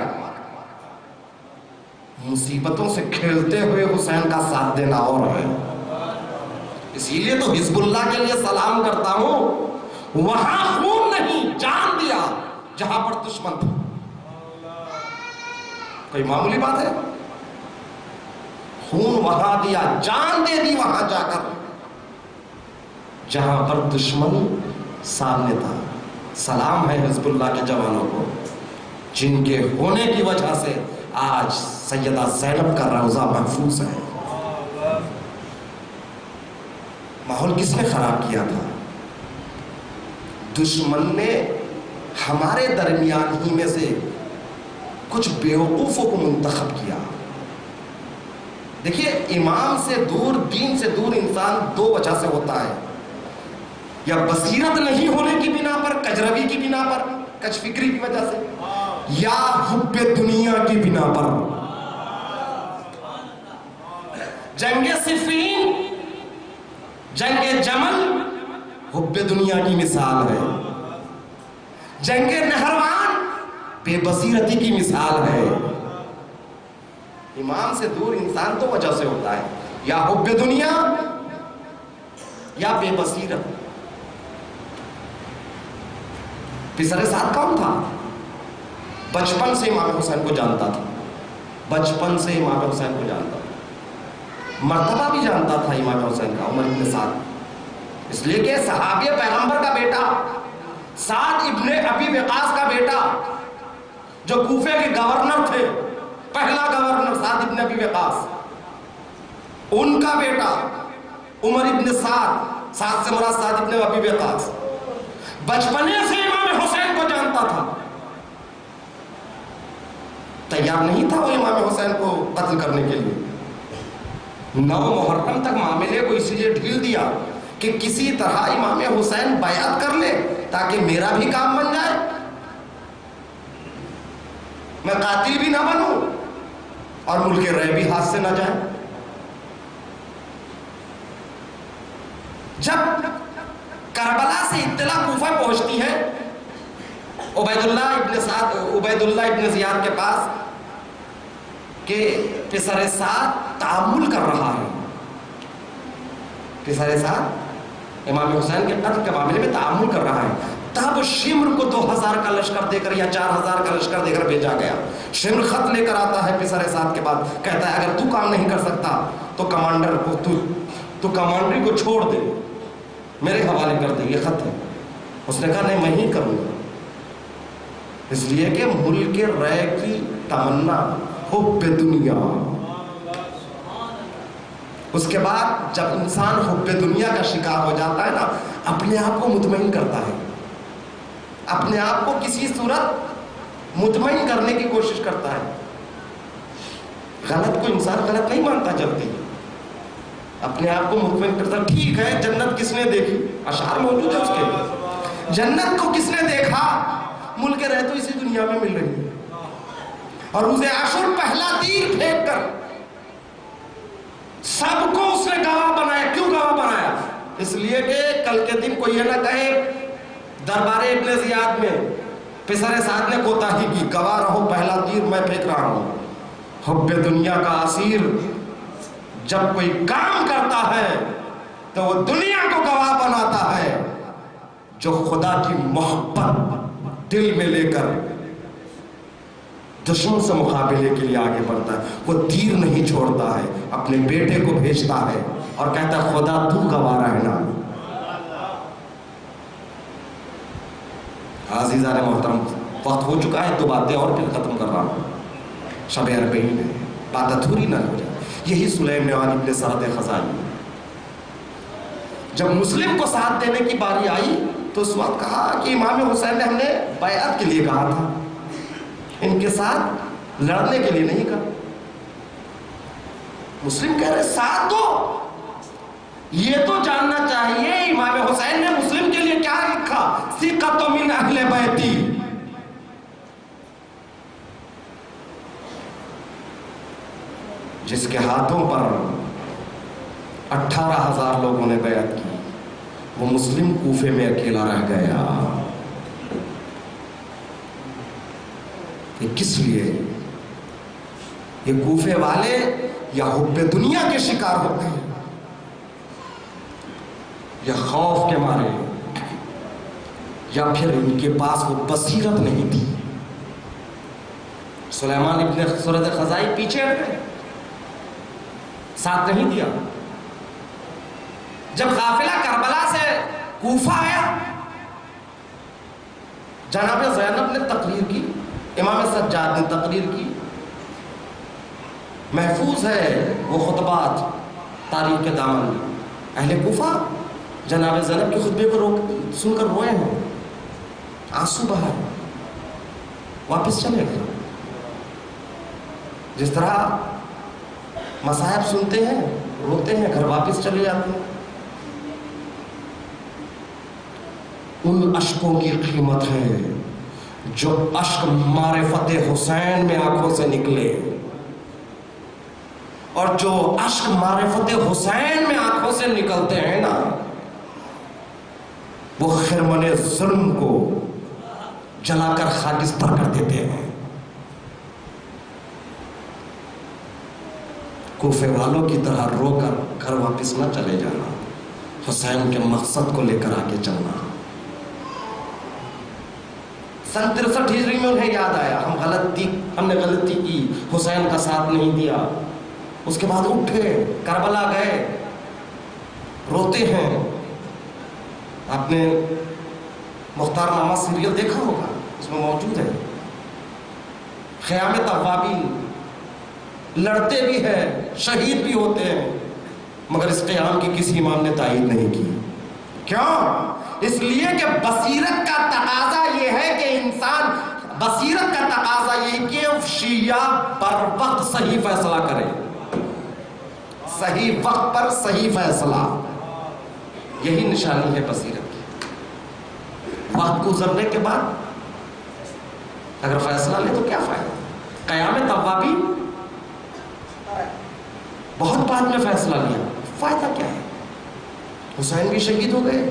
مصیبتوں سے کھیلتے ہوئے حسین کا ساتھ دینا اور ہے۔ اسی لیے تو حزب اللہ کے لیے سلام کرتا ہوں، وہاں خون نہیں، جان دیا جہاں پر دشمن تھا۔ کوئی معمولی بات ہے؟ خون وہاں دیا، جان دے دی وہاں جا کر جہاں پر دشمن سامنے تھا۔ سلام ہے حزب اللہ کے جوانوں کو، جن کے ہونے کی وجہ سے آج سیدہ زینب کا روضہ محفوظ ہے۔ ماحول کس نے خراب کیا تھا؟ دشمن نے ہمارے درمیان ہی میں سے کچھ بیوقوفوں کو منتخب کیا۔ دیکھیے، امام سے دور، دین سے دور انسان دو وجہ سے ہوتا ہے، یا بصیرت نہیں ہونے کی بنا پر، کجروی کی بنا پر، کج فکری کی وجہ سے، یا حب دنیا کی بنا پر۔ جنگ صفین، جنگ جمل حب دنیا کی مثال ہے، جنگ نہروان بے بصیرتی کی مثال ہے۔ امام سے دور انسان تو وجہ سے ہوتا ہے، یا حب دنیا یا بے بصیرت۔ پسر ساتھ کون تھا؟ بچپن سے امام حسین کو جانتا تھا، بچپن سے امام حسین کو جانتا تھا، مرتبہ بھی جانتا تھا امام حسین کا، عمر ابن سعد، اس لیے کہ صحابی پیغمبر کا بیٹا، سعد ابن ابی وقاص کا بیٹا، جو کوفے کے گورنر تھے، پہلا گورنر سعد ابن ابی وقاص، ان کا بیٹا عمر ابن سعد، سعد سے مراد سعد ابن ابی وقاص، بچپنے سے امام حسین کو جانتا تھا، تیار نہیں تھا وہ امام حسین کو قتل کرنے کے لیے۔ 9 محرم تک معاملے کو اسی لیے ڈھیل دیا کہ کسی طرح امام حسین بیعت کر لے تاکہ میرا بھی کام بن جائے، میں قاتل بھی نہ بنوں اور ملک رہ بھی ہاتھ سے نہ جائے۔ جب کربلا سے اطلاع کوفہ پہنچتی ہے عبید اللہ ابن زیاد کے پاس کہ پسر سعد تعامل کر رہا ہے، پسر سعد امام حسین کے قتل کے معاملے میں تعامل کر رہا ہے، تب شمر کو 2000 کا لشکر دے کر یا 4000 کا لشکر دے کر بھیجا گیا۔ شمر خط لے کر آتا ہے پسر سعد کے بعد، کہتا ہے اگر تو کام نہیں کر سکتا تو کمانڈر کو تو کمانڈری کو چھوڑ دے، میرے حوالے کر دے، یہ خط ہے۔ اس نے کہا نہیں، میں ہی کروں گا، اس لیے کہ ملک رے کی تمنا حب دنیا۔ اس کے بعد جب انسان حب دنیا کا شکار ہو جاتا ہے نا، اپنے آپ کو مطمئن کرتا ہے، اپنے آپ کو کسی صورت مطمئن کرنے کی کوشش کرتا ہے۔ غلط کو انسان غلط نہیں مانتا، جلدی اپنے آپ کو مطمئن کرتا، ٹھیک ہے جنت کس نے دیکھی، اشعار موجود ہے اس کے، جنت کو کس نے دیکھا، ملک رہ تو اسی دنیا میں مل رہی ہے۔ اور روز عاشور پہلا تیر پھینک کر سب کو اس نے گواہ بنایا۔ کیوں گواہ بنایا؟ اس لیے کہ کل کے دن کوئی یہ نہ کہے دربار ابن زیاد میں پسر سعد نے کوتاہی کی، گواہ رہو پہلا تیر میں پھینک رہا ہوں۔ حب دنیا کا اسیر جب کوئی کام کرتا ہے تو وہ دنیا کو گواہ بناتا ہے، جو خدا کی محبت دل میں لے کر دشمن سے مقابلے کے لیے آگے بڑھتا ہے، وہ تیر نہیں چھوڑتا ہے، اپنے بیٹے کو بھیجتا ہے اور کہتا ہے خدا تو گواہ رہنا۔ عزیزان محترم، وقت ہو چکا ہے، 2 باتیں اور پھر ختم کر رہا ہوں، شب اربعین ہے، بات ادھوری نہ ہو جائے۔ یہی سلیم نعمان ابن سرد خزائی، جب مسلم کو ساتھ دینے کی باری آئی تو اس وقت کہا کہ امام حسین نے ہم نے بیعت کے لیے کہا تھا، ان کے ساتھ لڑنے کے لیے نہیں کہا۔ مسلم کہہ رہے ساتھ دو، یہ تو جاننا چاہیے امام حسین نے مسلم کے لیے کیا لکھا، ثقۃ من اہل بیتی، جس کے ہاتھوں پر 18,000 لوگوں نے بیعت کی، وہ مسلم کوفے میں اکیلا رہ گیا۔ یہ کس لیے؟ یہ کوفے والے یا حب دنیا کے شکار ہوتے ہیں یا خوف کے مارے، یا پھر ان کے پاس وہ بصیرت نہیں تھی۔ سلیمان ابن سرد خزائی پیچھے ہٹ گئے، ساتھ نہیں دیا۔ جب قافلہ کربلا سے کوفہ آیا، جناب زینب نے تقریر کی، امام سجاد نے تقریر کی، محفوظ ہے وہ خطبات تاریخ کے دامن میں۔ اہل کوفہ جناب زینب کے خطبے کو سن کر روئے ہیں، آنسو بہا، واپس چلے گئے۔ جس طرح مصائب سنتے ہیں، روتے ہیں، گھر واپس چلے جاتے ہیں۔ ان اشکوں کی قیمت ہے جو اشک معرفت حسین میں آنکھوں سے نکلے، اور جو اشک معرفت حسین میں آنکھوں سے نکلتے ہیں نا، وہ خرمن ظلم کو جلا کر خاکستر کر دیتے ہیں۔ کوفے والوں کی طرح رو کر گھر واپس نہ چلے جانا، حسین کے مقصد کو لے کر آگے چلنا۔ سن 63 ہجری میں انہیں یاد آیا ہم نے غلطی کی، حسین کا ساتھ نہیں دیا. اس کے بعد اٹھے، کربلا گئے، روتے ہیں. آپ نے مختار نامہ سیریل دیکھا ہوگا، اس میں موجود ہے. خیام توابین، لڑتے بھی ہیں، شہید بھی ہوتے ہیں، مگر اس قیام کی کسی امام نے تائید نہیں کی. کیوں؟ اس لیے کہ بصیرت کا تقاضا یہ ہے کہ انسان، بصیرت کا تقاضا یہ کہ شیعہ بر وقت صحیح فیصلہ کرے، صحیح وقت پر صحیح فیصلہ. یہی نشانی ہے بصیرت کی. وقت گزرنے کے بعد اگر فیصلہ لے تو کیا فائدہ؟ قیام توابین بہت بعد میں فیصلہ لیا، فائدہ کیا ہے؟ حسین بھی شہید ہو گئے،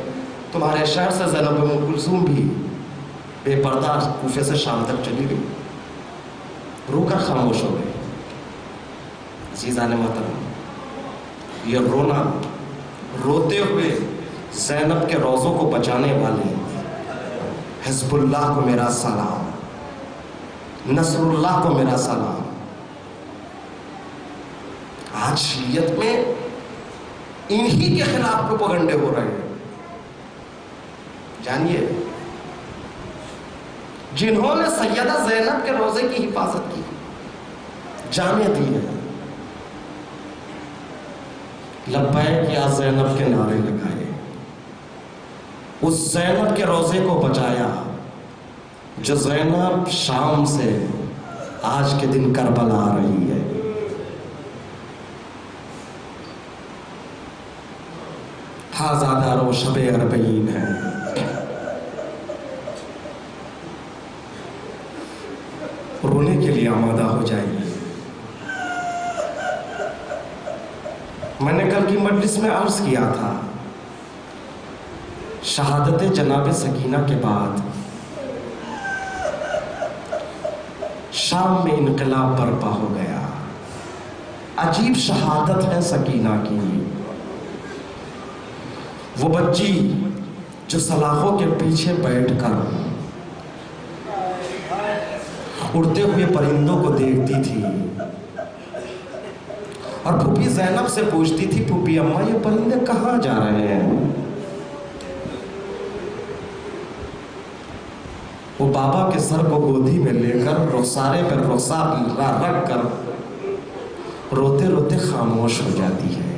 تمہارے شہر سے زینب ام کلثوم بھی بے پردہ کوفے سے شام تک چلی گئی، رو کر خاموش ہو گئے. عزیزان محترم، یہ رونا، روتے ہوئے زینب کے روزوں کو بچانے والے حزب اللہ کو میرا سلام، نصر اللہ کو میرا سلام. آج شیعت میں انہی کے خلاف پروپیگنڈے ہو رہے ہیں. جانیے، جنہوں نے سیدہ زینب کے روزے کی حفاظت کی، جانیں دی ہیں، لبیک یا زینب کے نعرے لگائے، اس زینب کے روزے کو بچایا جو زینب شام سے آج کے دن کربلا آ رہی ہے. حازادار و شب اربعین ہے. رونے کے لیے آمادہ ہو جائیے. میں نے کل کی مجلس میں عرض کیا تھا، شہادت جناب سکینہ کے بعد شام میں انقلاب برپا ہو گیا. عجیب شہادت ہے سکینہ کی. وہ بچی جو سلاخوں کے پیچھے بیٹھ کر اڑتے ہوئے پرندوں کو دیکھتی تھی اور پھوپھی زینب سے پوچھتی تھی، پھوپھی اماں یہ پرندے کہاں جا رہے ہیں؟ وہ بابا کے سر کو گودی میں لے کر رخسارے پر رخسار رکھ کر روتے روتے خاموش ہو جاتی ہے.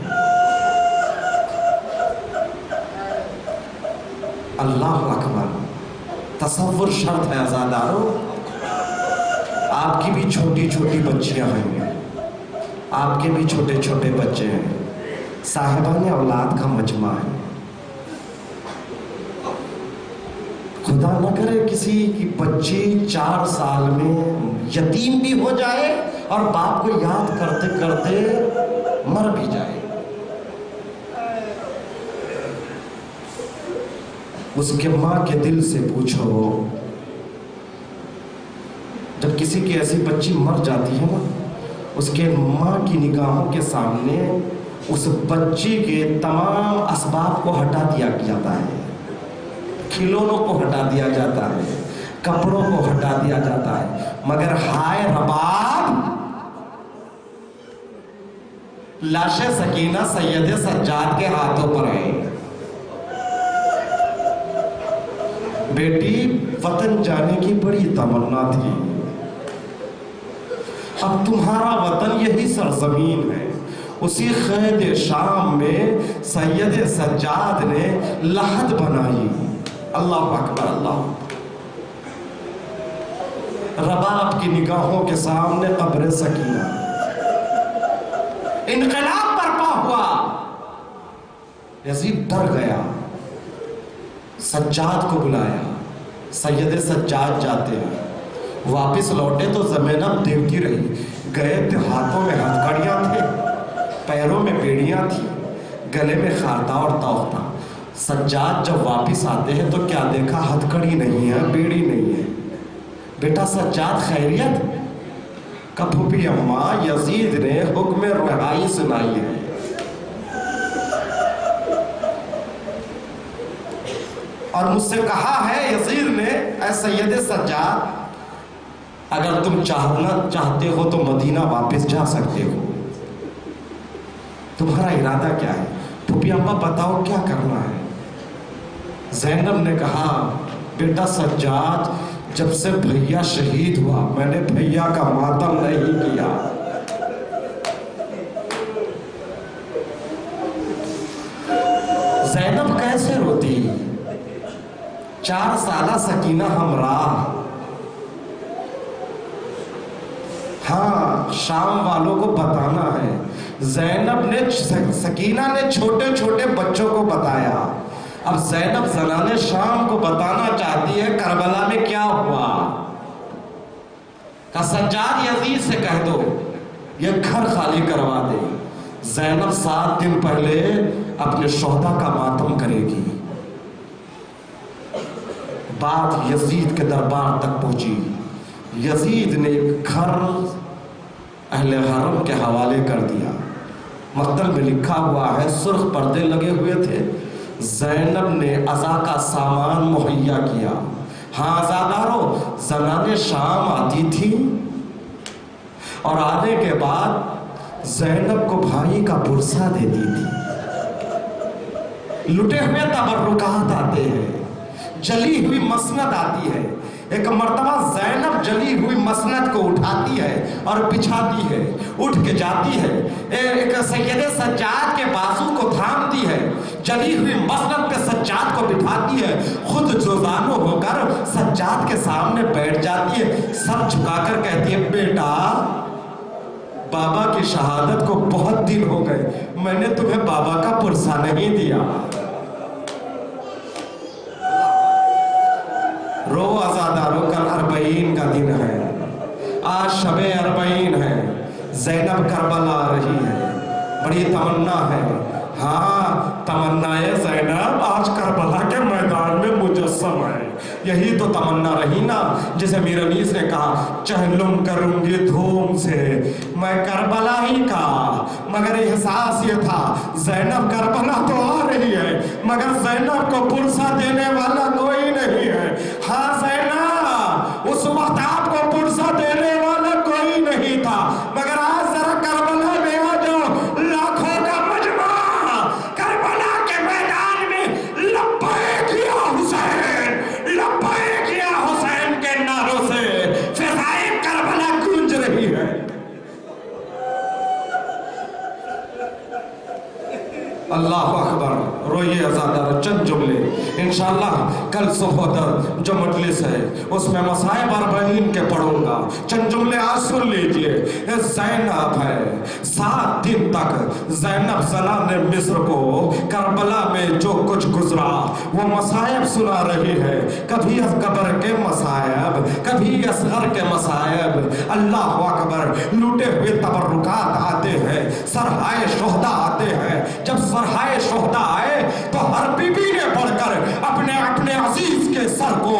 اللہ اکبر. تصور شرط ہے عزادارو. آپ کی بھی چھوٹی چھوٹی بچیاں ہیں، آپ کے بھی چھوٹے چھوٹے بچے ہیں، صاحبان اولاد کا مجمع ہے. خدا نہ کرے کسی کی بچی 4 سال میں یتیم بھی ہو جائے اور باپ کو یاد کرتے کرتے مر بھی جائے. اس کے ماں کے دل سے پوچھو، جب کسی کی ایسی بچی مر جاتی ہے نا، اس کے ماں کی نگاہوں کے سامنے اس بچی کے تمام اسباب کو ہٹا دیا جاتا ہے، کھلونوں کو ہٹا دیا جاتا ہے، کپڑوں کو ہٹا دیا جاتا ہے، مگر ہائے رباب، لاش سکینہ سید سجاد کے ہاتھوں پر ہے. بیٹی وطن جانے کی بڑی تمنا تھی، اب تمہارا وطن یہی سرزمین ہے. اسی قید شام میں سید سجاد نے لحد بنائی. اللہ اکبر. اللہ. رباب کی نگاہوں کے سامنے قبر سکینہ، انقلاب برپا ہوا. یزید ڈر گیا، سجاد کو بلایا. سید سجاد جاتے ہیں، واپس لوٹے تو زینب دیکھتی رہی. گئے تھے، ہاتھوں میں ہتھکڑیاں تھے، پیروں میں بیڑیاں تھی، گلے میں خاردا اور توختہ. سجاد جب واپس آتے ہیں تو کیا دیکھا؟ ہتھکڑی نہیں ہے، بیڑی نہیں ہے. بیٹا سجاد خیریت؟ کبھی اماں یزید نے حکم رہائی سنائی ہے. اور مجھ سے کہا ہے یزید نے، اے سید سجاد اگر تم چاہنا چاہتے ہو تو مدینہ واپس جا سکتے ہو، تمہارا ارادہ کیا ہے؟ پھوپھی اماں بتاؤ کیا کرنا ہے؟ زینب نے کہا بیٹا سجاد جب سے بھیا شہید ہوا میں نے بھیا کا ماتم نہیں کیا۔ زینب کیسے روتی؟ 4 سالہ سکینہ ہمراہ، ہاں شام والوں کو بتانا ہے۔ زینب نے سکینہ نے چھوٹے چھوٹے بچوں کو بتایا، اب زینب زنان شام کو بتانا چاہتی ہے کربلا میں کیا ہوا۔ کہ سجاد یزید سے کہہ دو یہ گھر خالی کروا دے، زینب 7 دن پہلے اپنے شہداء کا ماتم کرے گی۔ بات یزید کے دربار تک پہنچی، یزید نے ایک گھر اہل حرم کے حوالے کر دیا، مقتل میں لکھا ہوا ہے سرخ پردے لگے ہوئے تھے، زینب نے عزا کا سامان مہیا کیا۔ ہاں عزادارو زنان شام آتی تھی اور آنے کے بعد زینب کو بھائی کا برسہ دیتی تھی۔ لٹے ہوئے تبرکات آتے ہیں، جلی ہوئی مسند آتی ہے۔ ایک مرتبہ زینب جلی ہوئی مسند کو اٹھاتی ہے اور بچھاتی ہے، اٹھ کے جاتی ہے، ایک سید سجاد کے بازو کو تھامتی ہے، جلی ہوئی مسند پہ سجاد کو بٹھاتی ہے، خود جوزانو ہو کر سجاد کے سامنے بیٹھ جاتی ہے، سر جھکا کر کہتی ہے بیٹا بابا کی شہادت کو بہت دن ہو گئے، میں نے تمہیں بابا کا پرسہ نہیں دیا۔ رو عزادارو کل 40 کا دن ہے، آج شب 40 ہے، زینب کربلا آ رہی ہے، بڑی تمنا ہے، ہاں تمنا زینب آج کربلا کے میدان میں مجسم ہے۔ یہی تو تمنا رہی نا جسے میر انیس نے کہا چہلم کروں گی دھوم سے میں کربلا ہی کا، مگر احساس یہ تھا زینب کربلا تو آ رہی ہے مگر زینب کو پرسہ دینے والا کوئی نہیں ہے۔ ہاں زینب اس وقت آپ کو پرسہ دینے والا کوئی نہیں تھا، مگر آج ذرا کربلا میں آ جاؤ، لاکھوں کا مجمع کربلا کے میدان میں لبیک یا حسین، لبیک یا حسین کے نعروں سے فضائے کربلا گونج رہی ہے۔ اللہ اکبر۔ روئیے عزادار چند جملے انشاءاللہ کل صبح در جو مجلس ہے اس میں مصائب 40 کے پڑھوں گا، چند جملے آج سن لیجئے۔ زینب ہے، 7 دن تک زینب زنان مصر کو کربلا میں جو کچھ گزرا وہ مصائب سنا رہی ہے، کبھی قبر کے مصائب، کبھی اصغر کے مصائب۔ اللہ اکبر۔ لوٹے ہوئے تبرکات آتے ہیں، سرحائے شہداء آتے ہیں، جب سرحائے شہداء آئے تو ہر بی بی نے پڑھ کر اپنے عزیز کے سر کو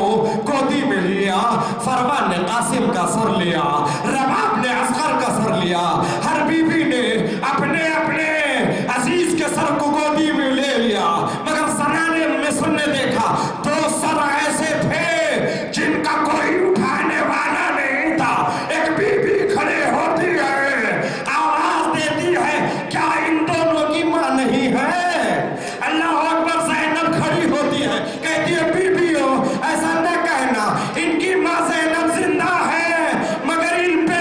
گودی میں لیا، فروہ نے قاسم کا سر لیا، رباب نے اصغر کا سر لیا، ہر بی بی نے اپنے عزیز کے سر کو گودی میں لے لیا، مگر زنان مصر نے دیکھا 2 سر ایسے تھے جن کا کوئی اٹھانے والا نہیں تھا۔ ایک بی بی کھڑے ہوتی ہے، آواز دیتی ہے کیا ان دونوں کی ماں نہیں ہے؟ اللہ اکبر۔ زینب کھڑی ہوتی ہے، کہتی ہے بی بیو ایسا نہ کہنا، ان کی ماں زینب زندہ ہے مگر ان پہ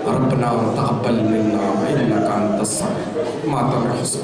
ربنا تقبل منا انك انت السميع ماتم حسن